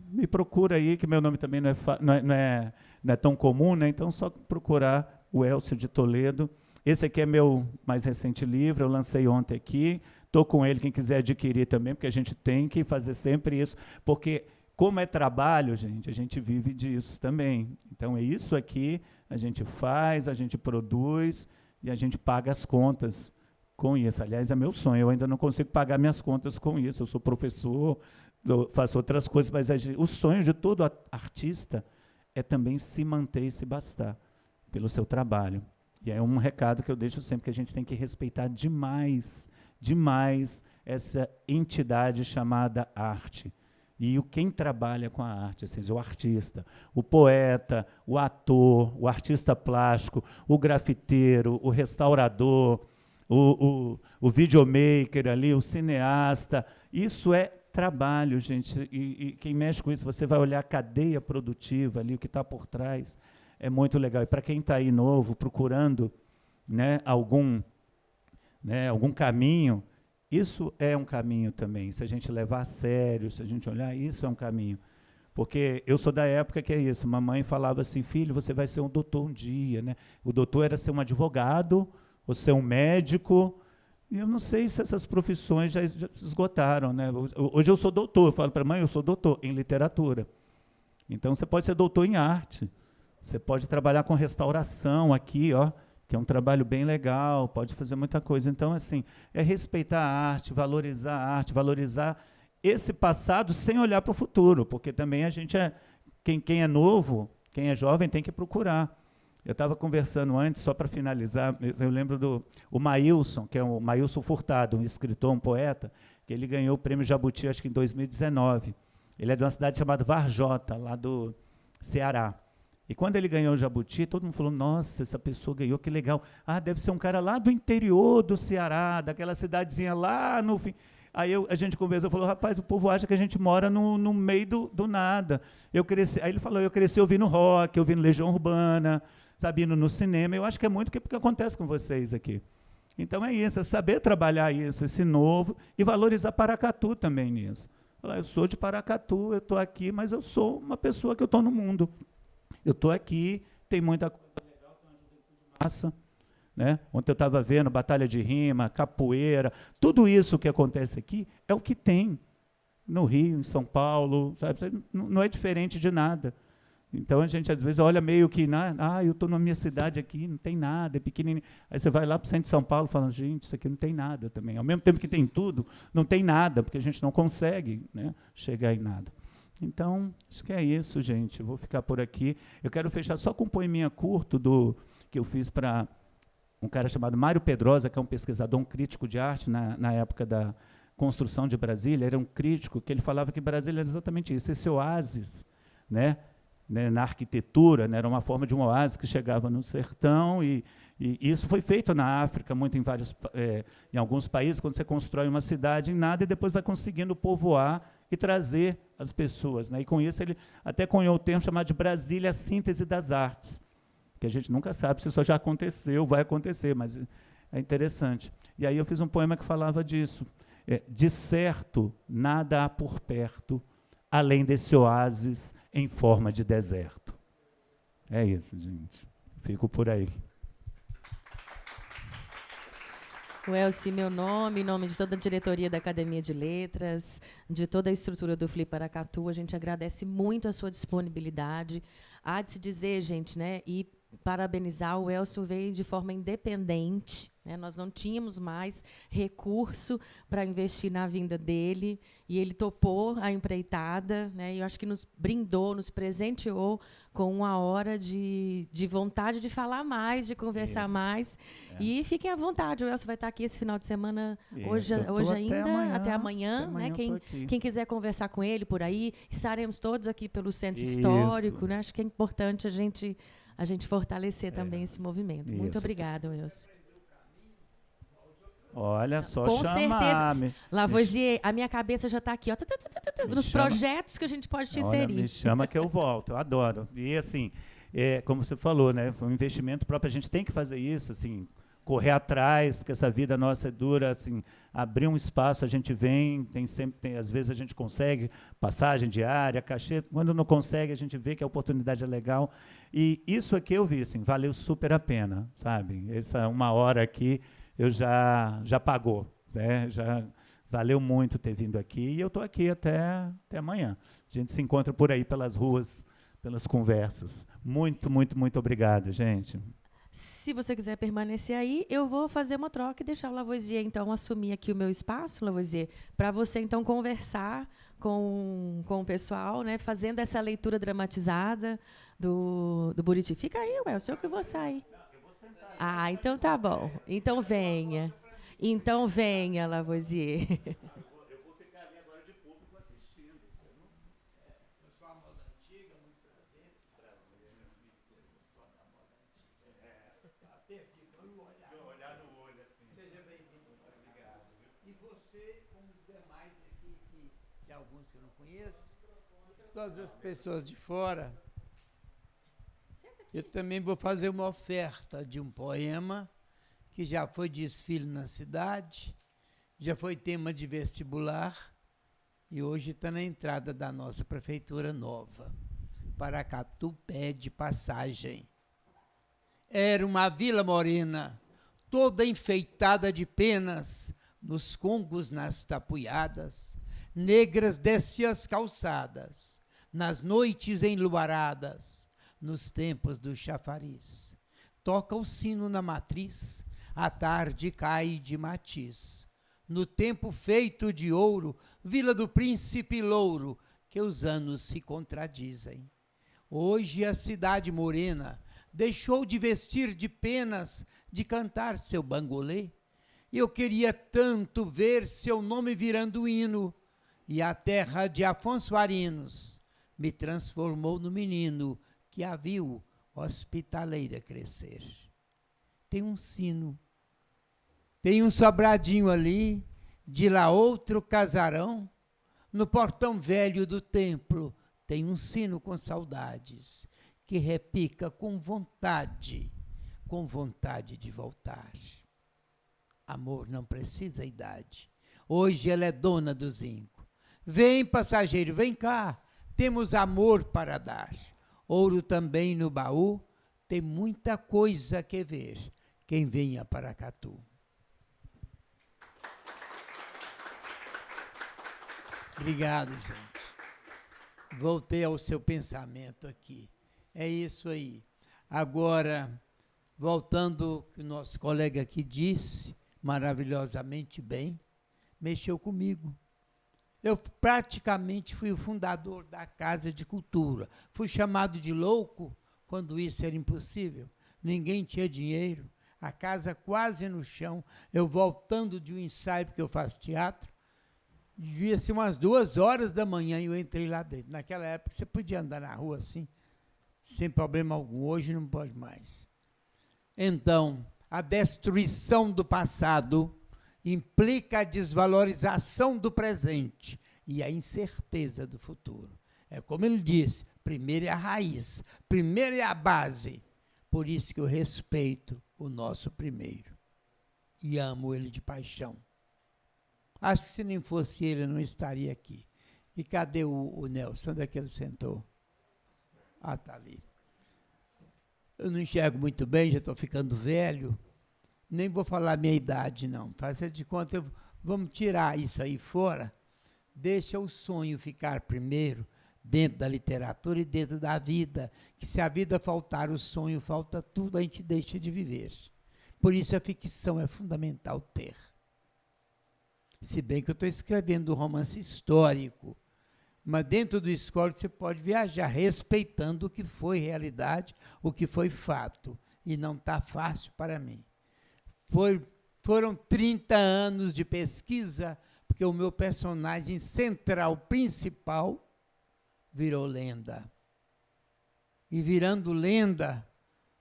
Speaker 3: me procura aí, que meu nome também não é tão comum, né? Então, só procurar o Elcio de Toledo. Esse aqui é meu mais recente livro, eu lancei ontem aqui, estou com ele, quem quiser adquirir também, porque a gente tem que fazer sempre isso, porque como é trabalho, gente, a gente vive disso também. Então, é isso aqui, a gente faz, a gente produz e a gente paga as contas com isso. Aliás, é meu sonho. Eu ainda não consigo pagar minhas contas com isso. Eu sou professor, faço outras coisas, mas o sonho de todo artista é também se manter e se bastar pelo seu trabalho. E é um recado que eu deixo sempre, que a gente tem que respeitar demais, demais essa entidade chamada arte. E quem trabalha com a arte, assim, o artista, o poeta, o ator, o artista plástico, o grafiteiro, o restaurador, o videomaker ali, o cineasta, isso é trabalho, gente, e quem mexe com isso, você vai olhar a cadeia produtiva ali, o que está por trás, é muito legal. E para quem está aí novo, procurando, né, algum caminho, isso é um caminho também. Se a gente levar a sério, se a gente olhar, isso é um caminho. Porque eu sou da época que é isso, mamãe falava assim, filho, você vai ser um doutor um dia, né? O doutor era ser um advogado, ou ser um médico, e eu não sei se essas profissões já se esgotaram, né? Hoje eu sou doutor, eu falo para a mãe, eu sou doutor em literatura. Então, você pode ser doutor em arte, você pode trabalhar com restauração aqui, ó, que é um trabalho bem legal, pode fazer muita coisa. Então, assim, é respeitar a arte, valorizar esse passado sem olhar para o futuro, porque também a gente quem é novo, quem é jovem, tem que procurar. Eu estava conversando antes, só para finalizar, eu lembro o Maílson, que é o Maílson Furtado, um escritor, um poeta, que ele ganhou o prêmio Jabuti, acho que em 2019. Ele é de uma cidade chamada Varjota, lá do Ceará. E quando ele ganhou o Jabuti, todo mundo falou, nossa, essa pessoa ganhou, que legal. Ah, deve ser um cara lá do interior do Ceará, daquela cidadezinha lá no fim. Aí a gente conversou, falou, rapaz, o povo acha que a gente mora no meio do nada. Aí ele falou, eu cresci ouvindo rock, ouvindo Legião Urbana, sabe, indo no cinema. Eu acho que é muito o que acontece com vocês aqui. Então é isso, é saber trabalhar isso, esse novo, e valorizar Paracatu também nisso. Falar, eu sou de Paracatu, eu estou aqui, mas eu sou uma pessoa que eu estou no mundo. Eu estou aqui, tem muita coisa legal, tem uma juventude massa. Né? Ontem eu estava vendo batalha de rima, capoeira, tudo isso que acontece aqui é o que tem no Rio, em São Paulo, sabe? Não é diferente de nada. Então a gente às vezes olha meio que, eu estou na minha cidade aqui, não tem nada, é pequenininho. Aí você vai lá para o centro de São Paulo e fala, gente, isso aqui não tem nada também. Ao mesmo tempo que tem tudo, não tem nada, porque a gente não consegue, né, chegar em nada. Então, acho que é isso, gente. Eu vou ficar por aqui. Eu quero fechar só com um poeminha curto que eu fiz para um cara chamado Mário Pedrosa, que é um pesquisador, um crítico de arte na época da construção de Brasília. Era um crítico que ele falava que Brasília era exatamente isso, esse oásis, né, na arquitetura, né, era uma forma de um oásis que chegava no sertão, e isso foi feito na África, muito em alguns países, quando você constrói uma cidade em nada e depois vai conseguindo povoar e trazer as pessoas. Né? E com isso ele até cunhou o termo chamado de Brasília, a síntese das artes, que a gente nunca sabe se isso já aconteceu, vai acontecer, mas é interessante. E aí eu fiz um poema que falava disso. De certo, nada há por perto, além desse oásis em forma de deserto. É isso, gente. Fico por aí.
Speaker 1: Elci, meu nome, em nome de toda a diretoria da Academia de Letras, de toda a estrutura do FLI Paracatu, a gente agradece muito a sua disponibilidade. Há de se dizer, gente, né, e parabenizar, o Elcio veio de forma independente, né, nós não tínhamos mais recurso para investir na vinda dele, e ele topou a empreitada, né, e eu acho que nos brindou, nos presenteou com uma hora de vontade de falar mais, de conversar mais. E fiquem à vontade, o Elcio vai estar aqui esse final de semana, hoje ainda, até amanhã, né? Quem quiser conversar com ele por aí, estaremos todos aqui pelo Centro Histórico, né? Acho que é importante a gente fortalecer também esse movimento. Muito obrigada, Elcio.
Speaker 3: Olha, só
Speaker 1: com
Speaker 3: chamar.
Speaker 1: certeza. Lavoisier, a minha cabeça já está aqui, ó, nos projetos que a gente pode te inserir.
Speaker 3: Me chama que eu volto, eu adoro. E, assim, como você falou, né, um investimento próprio, a gente tem que fazer isso, assim, correr atrás, porque essa vida nossa é dura, assim, abrir um espaço, a gente vem, às vezes a gente consegue passagem diária, cachê, quando não consegue, a gente vê que a oportunidade é legal. E isso aqui eu vi, assim, valeu super a pena, sabe? Essa uma hora aqui, eu já pagou, né? Já valeu muito ter vindo aqui, e eu estou aqui até amanhã. A gente se encontra por aí pelas ruas, pelas conversas. Muito, muito, muito obrigado, gente.
Speaker 1: Se você quiser permanecer aí, eu vou fazer uma troca e deixar o Lavoisier, então, assumir aqui o meu espaço, Lavoisier, para você, então, conversar com o pessoal, né, fazendo essa leitura dramatizada do Buriti. Fica aí, Welson, eu que vou sair. Ah, então tá bom. Então venha. Então venha, Lavoisier.
Speaker 3: Eu vou ficar ali agora de público assistindo.
Speaker 4: Eu sou a moda antiga, muito prazer. Prazer, meu amigo. Você gostou da moda antiga? Tá perdido, eu olhar no olho assim. Seja bem-vindo. Obrigado. E você, como os demais aqui, que alguns que eu não conheço, todas as pessoas de fora, eu também vou fazer uma oferta de um poema que já foi desfile na cidade, já foi tema de vestibular e hoje está na entrada da nossa prefeitura nova. Paracatu pede passagem. Era uma vila morena, toda enfeitada de penas, nos congos, nas tapuiadas, negras desciam as calçadas, nas noites enluaradas, nos tempos do chafariz. Toca o sino na matriz, a tarde cai de matiz. No tempo feito de ouro, Vila do Príncipe Louro, que os anos se contradizem. Hoje a cidade morena deixou de vestir de penas, de cantar seu bangolê. Eu queria tanto ver seu nome virando hino, e a terra de Afonso Arinos me transformou no menino que a viu hospitaleira crescer. Tem um sino, tem um sobradinho ali, de lá outro casarão. No portão velho do templo tem um sino com saudades, que repica com vontade de voltar. Amor não precisa idade, hoje ela é dona do zinco. Vem, passageiro, vem cá, temos amor para dar. Ouro também no baú, tem muita coisa que ver, quem venha para Paracatu. Obrigado, gente. Voltei ao seu pensamento aqui. É isso aí. Agora, voltando ao que o nosso colega aqui disse, maravilhosamente bem, mexeu comigo. Eu praticamente fui o fundador da Casa de Cultura. Fui chamado de louco quando isso era impossível. Ninguém tinha dinheiro, a casa quase no chão. Eu voltando de um ensaio, porque eu faço teatro, devia ser umas 2h da manhã e eu entrei lá dentro. Naquela época você podia andar na rua assim, sem problema algum. Hoje não pode mais. Então, a destruição do passado implica a desvalorização do presente e a incerteza do futuro. É como ele disse, primeiro é a raiz, primeiro é a base. Por isso que eu respeito o nosso primeiro e amo ele de paixão. Acho que se nem fosse ele, eu não estaria aqui. E cadê o Nelson? Onde é que ele sentou? Ah, está ali. Eu não enxergo muito bem, já estou ficando velho. Nem vou falar a minha idade, não. Faça de conta, vamos tirar isso aí fora. Deixa o sonho ficar primeiro dentro da literatura e dentro da vida. Que se a vida faltar o sonho, falta tudo, a gente deixa de viver. Por isso a ficção é fundamental ter. Se bem que eu estou escrevendo um romance histórico, mas dentro do histórico você pode viajar respeitando o que foi realidade, o que foi fato. E não está fácil para mim. Foram 30 anos de pesquisa, porque o meu personagem central, principal, virou lenda. E virando lenda,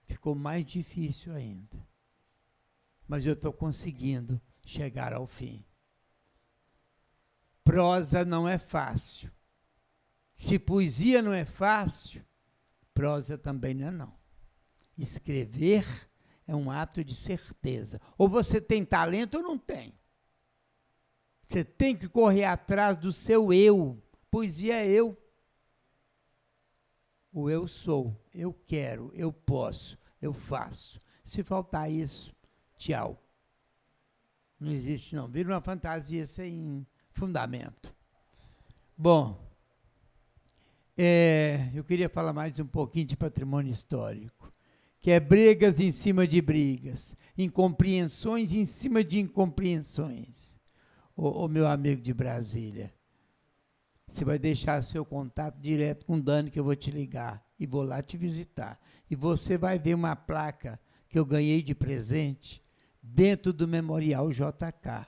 Speaker 4: ficou mais difícil ainda. Mas eu estou conseguindo chegar ao fim. Prosa não é fácil. Se poesia não é fácil, prosa também não é não. Escrever é um ato de certeza. Ou você tem talento ou não tem. Você tem que correr atrás do seu eu. Poesia é eu. O eu sou, eu quero, eu posso, eu faço. Se faltar isso, tchau. Não existe não. Vira uma fantasia sem fundamento. Bom, eu queria falar mais um pouquinho de patrimônio histórico, que é brigas em cima de brigas, incompreensões em cima de incompreensões. Ô meu amigo de Brasília, você vai deixar seu contato direto com o Dani, que eu vou te ligar e vou lá te visitar. E você vai ver uma placa que eu ganhei de presente dentro do Memorial JK.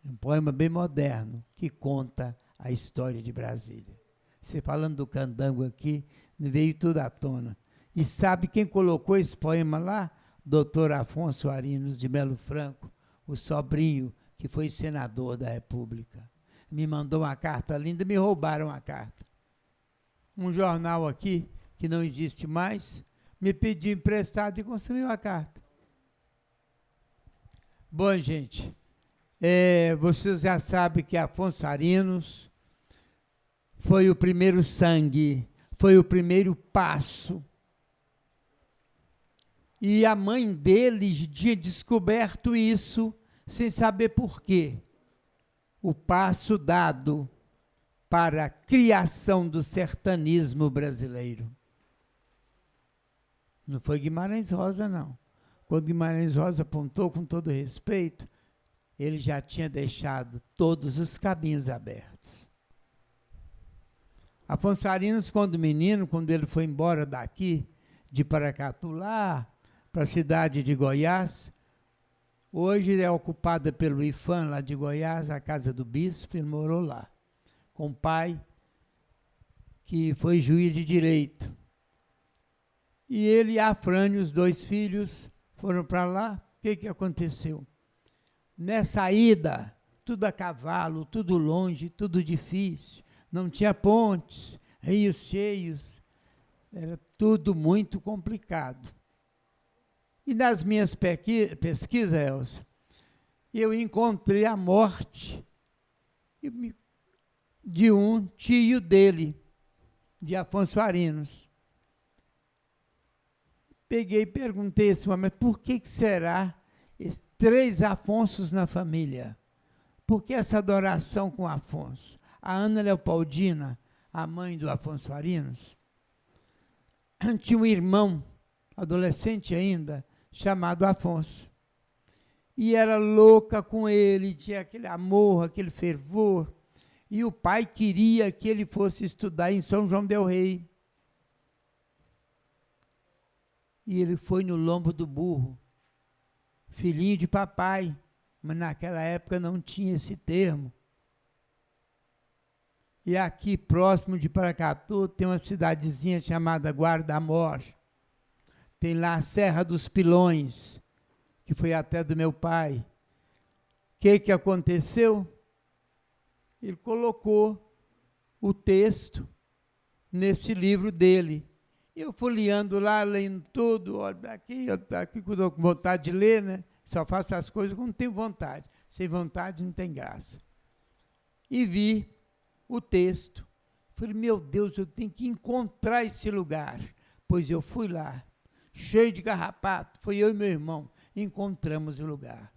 Speaker 4: Um poema bem moderno que conta a história de Brasília. Você falando do candango aqui, me veio tudo à tona. E sabe quem colocou esse poema lá? Dr. Afonso Arinos de Melo Franco, o sobrinho que foi senador da República. Me mandou uma carta linda, me roubaram a carta. Um jornal aqui, que não existe mais, me pediu emprestado e consumiu a carta. Bom, gente, vocês já sabem que Afonso Arinos foi o primeiro sangue, foi o primeiro passo. E a mãe dele tinha descoberto isso sem saber por quê. O passo dado para a criação do sertanismo brasileiro. Não foi Guimarães Rosa, não. Quando Guimarães Rosa apontou com todo respeito, ele já tinha deixado todos os caminhos abertos. Afonso Arinos, quando menino, quando ele foi embora daqui, de Paracatu, lá para a cidade de Goiás, hoje é ocupada pelo IFAM, lá de Goiás, a casa do bispo, ele morou lá, com o pai, que foi juiz de direito. E ele e a Frânio, os dois filhos, foram para lá. O que aconteceu? Nessa ida, tudo a cavalo, tudo longe, tudo difícil, não tinha pontes, rios cheios, era tudo muito complicado. E nas minhas pesquisas, Elcio, eu encontrei a morte de um tio dele, de Afonso Arinos. Peguei e perguntei assim, mas por que será 3 Afonsos na família? Por que essa adoração com Afonso? A Ana Leopoldina, a mãe do Afonso Arinos, tinha um irmão, adolescente ainda, chamado Afonso. E era louca com ele, tinha aquele amor, aquele fervor. E o pai queria que ele fosse estudar em São João del Rei. E ele foi no lombo do burro, filhinho de papai, mas naquela época não tinha esse termo. E aqui, próximo de Paracatu, tem uma cidadezinha chamada Guarda-Amor. Tem lá a Serra dos Pilões, que foi até do meu pai. O que aconteceu? Ele colocou o texto nesse livro dele. Eu folheando lá, lendo tudo, olha para aqui, estou com vontade de ler, né? Só faço as coisas quando tenho vontade. Sem vontade não tem graça. E vi o texto. Falei, meu Deus, eu tenho que encontrar esse lugar. Pois eu fui lá, cheio de carrapato, foi eu e meu irmão, encontramos o lugar.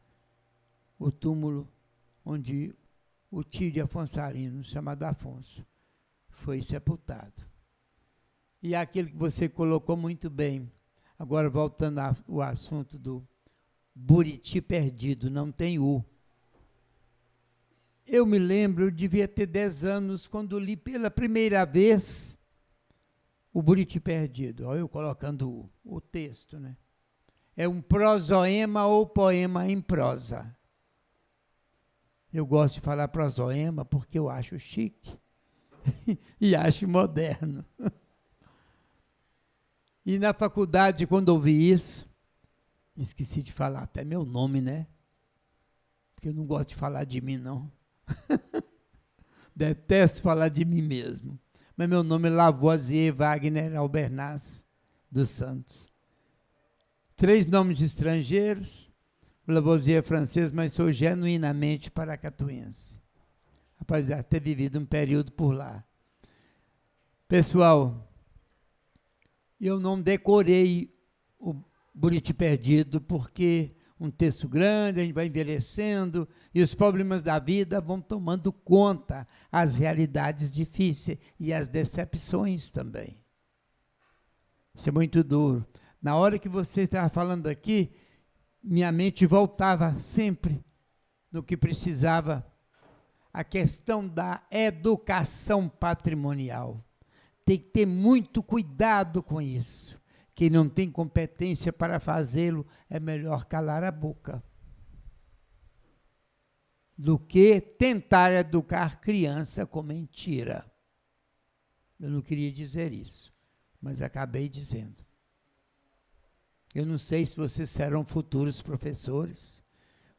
Speaker 4: O túmulo onde o tio de Afonso Arinos, chamado Afonso, foi sepultado. E aquilo que você colocou muito bem, agora voltando ao assunto do Buriti perdido, não tem U. Eu me lembro, eu devia ter 10 anos, quando li pela primeira vez o Buriti perdido. Olha eu colocando o texto, né? É um prosoema ou poema em prosa. Eu gosto de falar prosoema porque eu acho chique e acho moderno. E na faculdade, quando ouvi isso, esqueci de falar até meu nome, né? Porque eu não gosto de falar de mim, não. Detesto falar de mim mesmo. Mas meu nome é Lavoisier Wagner Albernaz dos Santos. 3 nomes estrangeiros. Lavoisier é francês, mas sou genuinamente paracatuense. Apesar de ter vivido um período por lá. Pessoal, eu não decorei o Buriti Perdido, porque um texto grande, a gente vai envelhecendo, e os problemas da vida vão tomando conta, as realidades difíceis e as decepções também. Isso é muito duro. Na hora que você estava falando aqui, minha mente voltava sempre no que precisava. A questão da educação patrimonial. Tem que ter muito cuidado com isso. Quem não tem competência para fazê-lo, é melhor calar a boca do que tentar educar criança com mentira. Eu não queria dizer isso, mas acabei dizendo. Eu não sei se vocês serão futuros professores.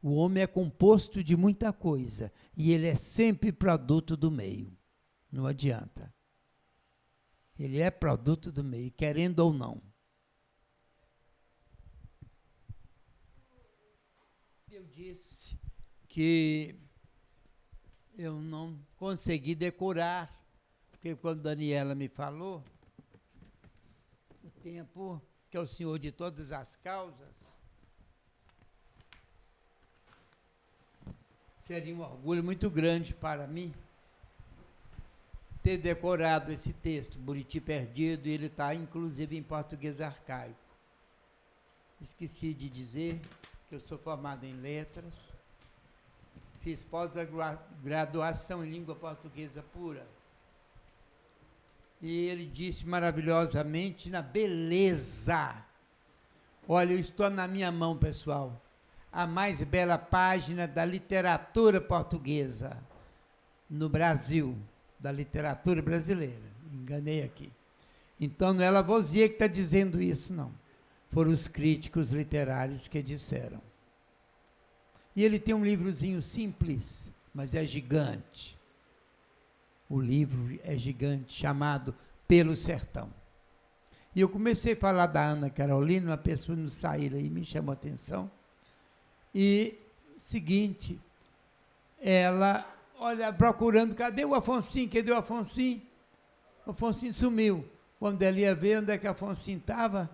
Speaker 4: O homem é composto de muita coisa e ele é sempre produto do meio. Não adianta. Ele é produto do meio, querendo ou não. Eu disse que eu não consegui decorar, porque quando Daniela me falou, o tempo que é o Senhor de todas as causas, seria um orgulho muito grande para mim ter decorado esse texto, Buriti Perdido, e ele está inclusive em português arcaico. Esqueci de dizer que eu sou formado em letras, fiz pós-graduação em língua portuguesa pura. E ele disse maravilhosamente na beleza. Olha, eu estou na minha mão, pessoal, a mais bela página da literatura portuguesa no Brasil, da literatura brasileira. Enganei aqui. Então não é Lavoisier que está dizendo isso, não. Foram os críticos literários que disseram. E ele tem um livrozinho simples, mas é gigante. O livro é gigante, chamado Pelo Sertão. E eu comecei a falar da Ana Carolina, uma pessoa no sair aí me chamou a atenção. E, seguinte, ela, olha, procurando, cadê o Afonsinho? Cadê o Afonsinho? O Afonsinho sumiu. Quando ela ia ver onde é que o Afonsinho estava,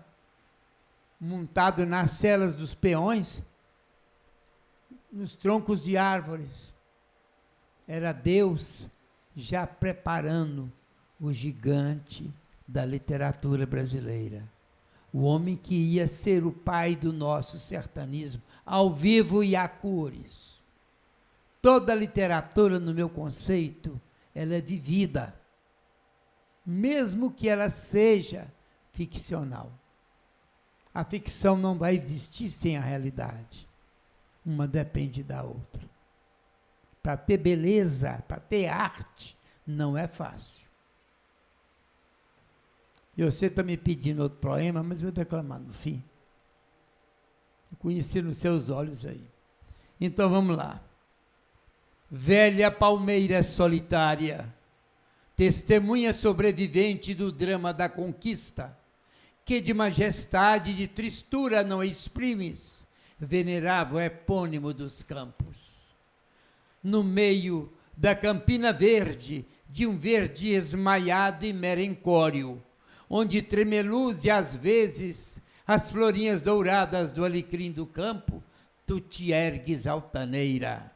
Speaker 4: montado nas celas dos peões, nos troncos de árvores. Era Deus já preparando o gigante da literatura brasileira. O homem que ia ser o pai do nosso sertanismo, ao vivo e a cores. Toda a literatura, no meu conceito, ela é vivida, mesmo que ela seja ficcional. A ficção não vai existir sem a realidade. Uma depende da outra. Para ter beleza, para ter arte, não é fácil. E você está me pedindo outro poema, mas eu vou declamar no fim. Eu conheci nos seus olhos aí. Então vamos lá. Velha palmeira solitária, testemunha sobrevivente do drama da conquista, que de majestade e de tristura não exprimes, venerável epônimo dos campos. No meio da campina verde, de um verde esmaiado e merencório, onde tremeluz e às vezes as florinhas douradas do alecrim do campo, tu te ergues altaneira.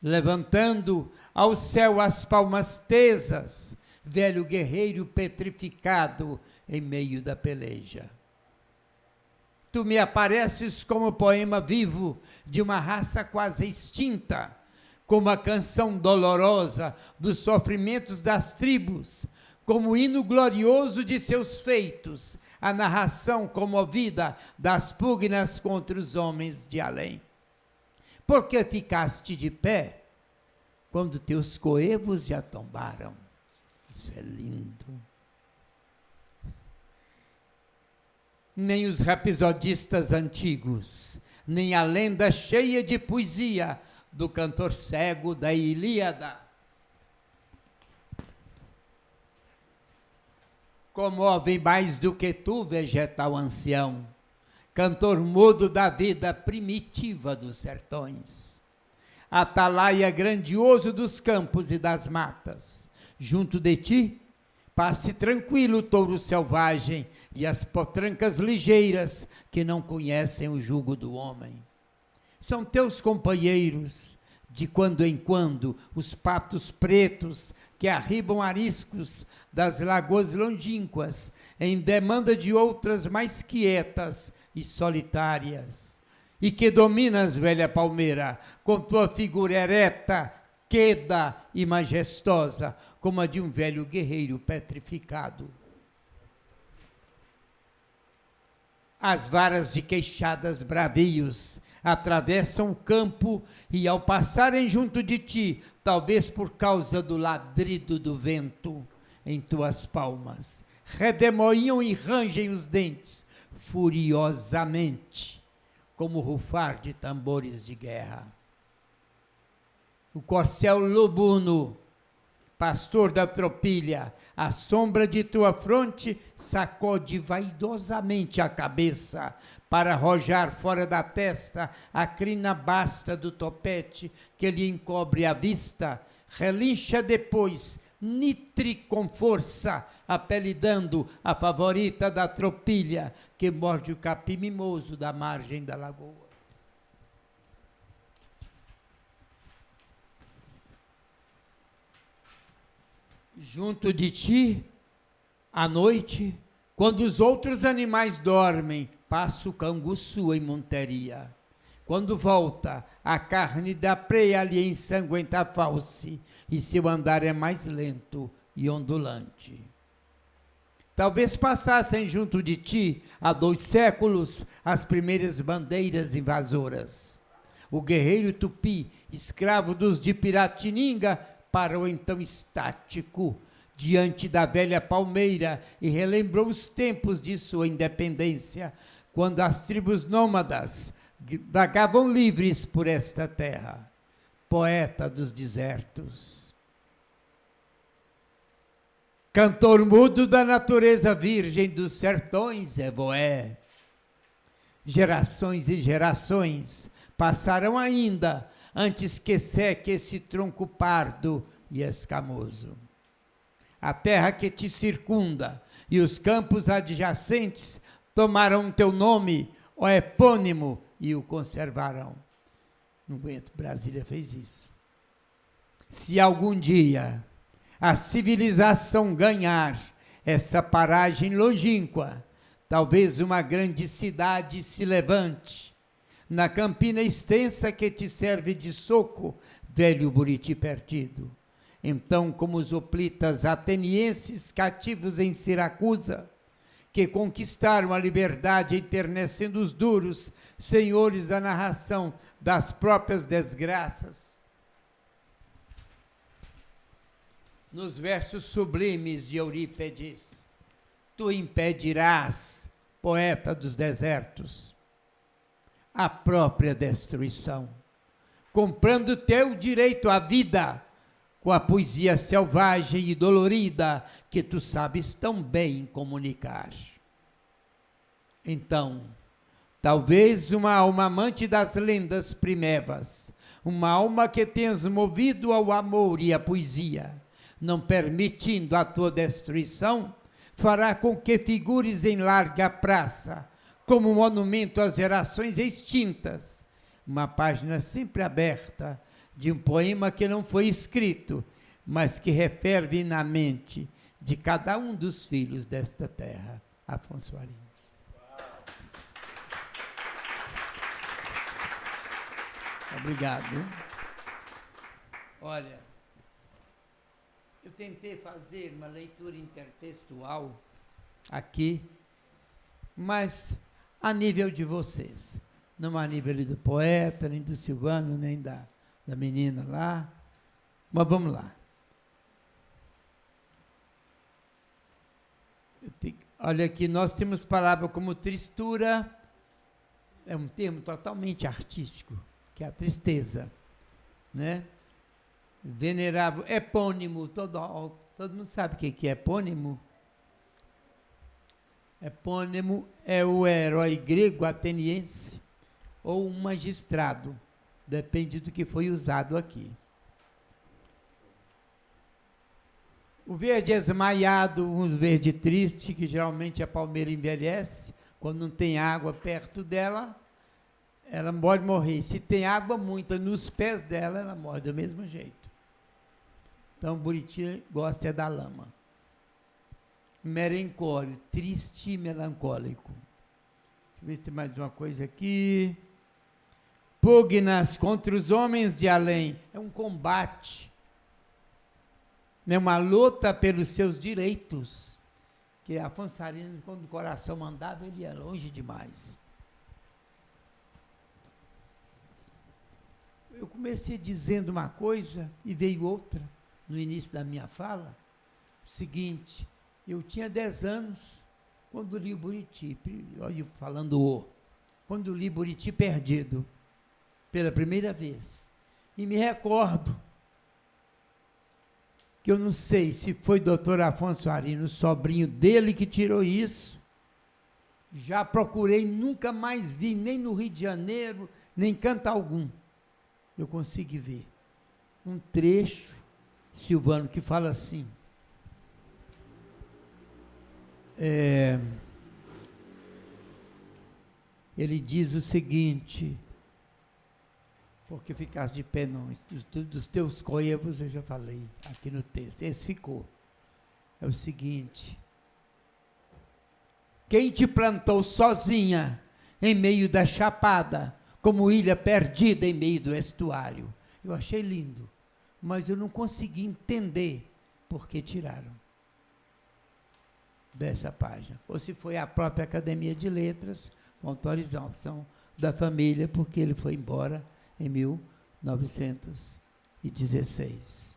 Speaker 4: Levantando ao céu as palmas tesas, velho guerreiro petrificado em meio da peleja. Tu me apareces como poema vivo de uma raça quase extinta, como a canção dolorosa dos sofrimentos das tribos, como o hino glorioso de seus feitos, a narração comovida das pugnas contra os homens de além. Por que ficaste de pé quando teus coevos já tombaram? Isso é lindo. Nem os rapsodistas antigos, nem a lenda cheia de poesia do cantor cego da Ilíada comovem mais do que tu, vegetal ancião, cantor mudo da vida primitiva dos sertões. Atalaia grandioso dos campos e das matas, junto de ti, passe tranquilo o touro selvagem e as potrancas ligeiras que não conhecem o jugo do homem. São teus companheiros De quando em quando, os patos pretos que arribam ariscos das lagoas longínquas, em demanda de outras mais quietas e solitárias. E que dominas, velha palmeira, com tua figura ereta, queda e majestosa, como a de um velho guerreiro petrificado. As varas de queixadas bravios atravessam o campo e, ao passarem junto de ti, talvez por causa do ladrido do vento em tuas palmas, redemoinham e rangem os dentes furiosamente, como rufar de tambores de guerra. O corcel lobuno, pastor da tropilha, à sombra de tua fronte, sacode vaidosamente a cabeça para arrojar fora da testa a crina basta do topete que lhe encobre a vista, relincha depois, nitre com força, apelidando a favorita da tropilha que morde o capim mimoso da margem da lagoa. Junto de ti, à noite, quando os outros animais dormem, passa o canguçu em monteria. Quando volta, a carne da preia lhe ensanguenta a false, e seu andar é mais lento e ondulante. Talvez passassem junto de ti, há 2 séculos, as primeiras bandeiras invasoras. O guerreiro tupi, escravo dos de Piratininga, parou então estático diante da velha palmeira e relembrou os tempos de sua independência, quando as tribos nômadas vagavam livres por esta terra. Poeta dos desertos. Cantor mudo da natureza virgem dos sertões, Evoé. Gerações e gerações passarão ainda antes que seque esse tronco pardo e escamoso. A terra que te circunda e os campos adjacentes tomaram teu nome, ó epônimo, e o conservarão. Não aguento, Brasília fez isso. Se algum dia a civilização ganhar essa paragem longínqua, talvez uma grande cidade se levante, na campina extensa que te serve de soco, velho Buriti perdido. Então, como os hoplitas atenienses cativos em Siracusa, que conquistaram a liberdade enternecendo os duros, senhores da narração das próprias desgraças. Nos versos sublimes de Eurípides, tu impedirás, poeta dos desertos, a própria destruição, comprando teu direito à vida com a poesia selvagem e dolorida que tu sabes tão bem comunicar. Então, talvez uma alma amante das lendas primevas, uma alma que tens movido ao amor e à poesia, não permitindo a tua destruição, fará com que figures em larga praça, como monumento às gerações extintas, uma página sempre aberta de um poema que não foi escrito, mas que referve na mente de cada um dos filhos desta terra. Afonso Arins. Obrigado. Olha, eu tentei fazer uma leitura intertextual aqui, mas a nível de vocês, não a nível do poeta, nem do Silvano, nem da menina lá, mas vamos lá. Olha aqui, nós temos palavra como tristura, é um termo totalmente artístico, que é a tristeza, né? Venerável, epônimo, todo mundo sabe o que é epônimo? Epônimo é o herói grego ateniense, ou um magistrado, depende do que foi usado aqui. O verde esmaiado, um verde triste, que geralmente a palmeira envelhece, quando não tem água perto dela, ela pode morrer. Se tem água muita nos pés dela, ela morre do mesmo jeito. Então, Buriti gosta é da lama. Merencório, triste e melancólico. Deixa eu ver se tem mais uma coisa aqui. Pugnas contra os homens de além. É um combate. É uma luta pelos seus direitos. Que Afonso Arinos, quando o coração mandava, ele ia longe demais. Eu comecei dizendo uma coisa e veio outra no início da minha fala. O seguinte, eu tinha 10 anos quando li o Buriti, olha, quando li Buriti Perdido, pela primeira vez. E me recordo que eu não sei se foi doutor Afonso Arinos, sobrinho dele, que tirou isso. Já procurei, nunca mais vi, nem no Rio de Janeiro, nem em canto algum. Eu consegui ver um trecho, Silvano, que fala assim. Ele diz o seguinte, porque ficasse de pé não, dos teus coevos eu já falei aqui no texto, esse ficou. É o seguinte, quem te plantou sozinha em meio da chapada, como ilha perdida em meio do estuário? Eu achei lindo, mas eu não consegui entender por que tiraram dessa página. Ou se foi a própria Academia de Letras, com autorização da família, porque ele foi embora em 1916.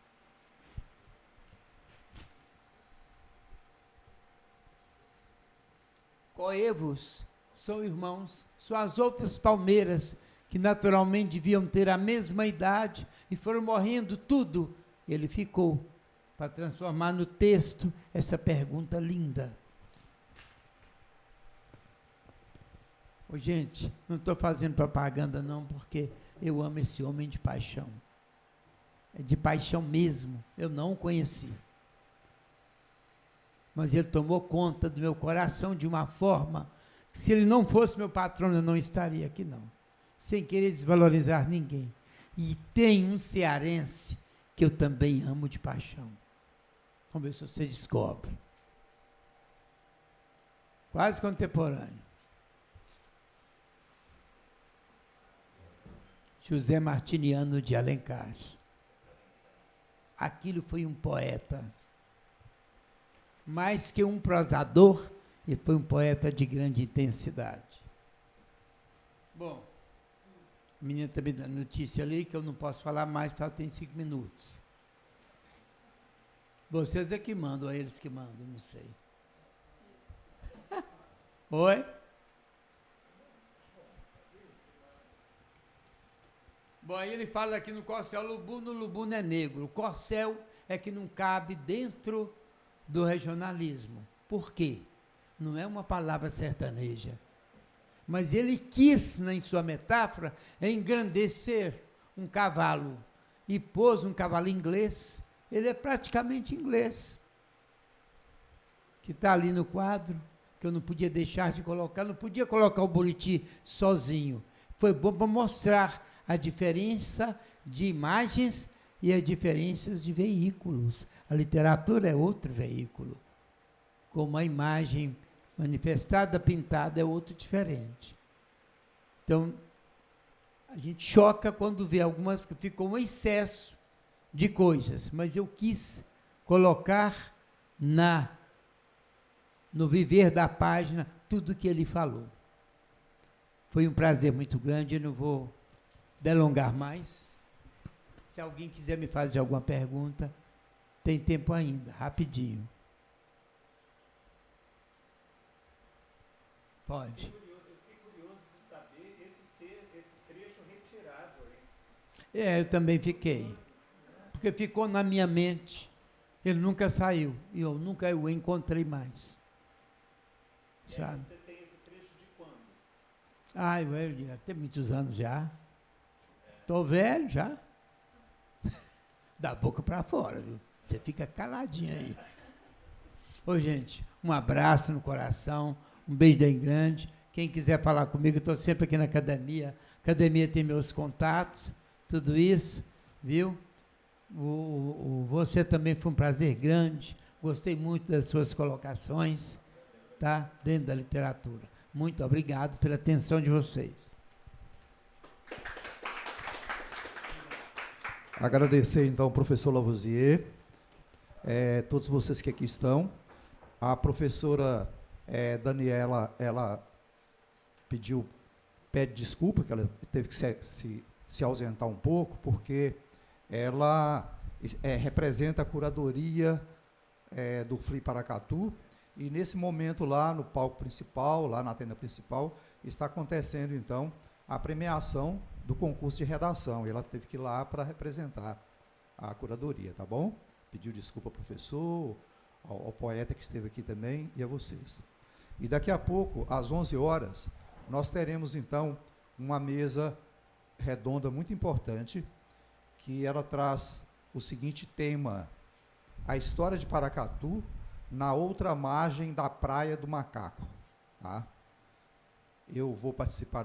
Speaker 4: Coevos são irmãos, são as outras palmeiras que naturalmente deviam ter a mesma idade e foram morrendo tudo. Ele ficou para transformar no texto essa pergunta linda. Ô, gente, não estou fazendo propaganda não, porque eu amo esse homem de paixão. É de paixão mesmo, eu não o conheci. Mas ele tomou conta do meu coração de uma forma que, se ele não fosse meu patrão, eu não estaria aqui não. Sem querer desvalorizar ninguém. E tem um cearense que eu também amo de paixão. Vamos ver se você descobre. Quase contemporâneo. José Martiniano de Alencar. Aquilo foi um poeta. Mais que um prosador, ele foi um poeta de grande intensidade. Bom, a menina também dá notícia ali que eu não posso falar mais, só tem 5 minutos. Vocês é que mandam, ou eles que mandam, não sei. Oi? Bom, aí ele fala aqui no corcel Lubu, no Lubu não é negro. O corcel é que não cabe dentro do regionalismo. Por quê? Não é uma palavra sertaneja. Mas ele quis, em sua metáfora, engrandecer um cavalo e pôs um cavalo inglês. Ele é praticamente inglês, que está ali no quadro, que eu não podia deixar de colocar, não podia colocar o Buriti sozinho. Foi bom para mostrar a diferença de imagens e as diferenças de veículos. A literatura é outro veículo, como a imagem manifestada, pintada, é outro diferente. Então, a gente choca quando vê algumas que ficou um excesso de coisas, mas eu quis colocar no viver da página tudo que ele falou. Foi um prazer muito grande, eu não vou delongar mais. Se alguém quiser me fazer alguma pergunta, tem tempo ainda, rapidinho. Pode.
Speaker 3: Eu fiquei curioso de saber esse trecho retirado aí.
Speaker 4: Eu também fiquei. Porque ficou na minha mente. Ele nunca saiu. E eu nunca o encontrei mais. Sabe?
Speaker 3: Você tem esse trecho de quando?
Speaker 4: Eu já tem muitos anos já. Estou velho já. Da boca para fora, viu? Você fica caladinho aí. Ô, gente, um abraço no coração, um beijo bem grande, Quem quiser falar comigo, estou sempre aqui na academia. A academia tem meus contatos, tudo isso, viu? Você também foi um prazer grande. Gostei muito das suas colocações, tá? Dentro da literatura. Muito obrigado pela atenção de vocês.
Speaker 5: Agradecer, então, ao professor Lavoisier, todos vocês que aqui estão. A professora Daniela, ela pede desculpa, que ela teve que se ausentar um pouco, porque ela representa a curadoria do FLI Paracatu, e nesse momento lá no palco principal, lá na tenda principal, está acontecendo, então, a premiação do concurso de redação, e ela teve que ir lá para representar a curadoria, tá bom? Pediu desculpa ao professor, ao poeta que esteve aqui também, e a vocês. E daqui a pouco, às 11 horas, nós teremos, então, uma mesa redonda muito importante, que ela traz o seguinte tema: a história de Paracatu na outra margem da Praia do Macaco. Tá? Eu vou participar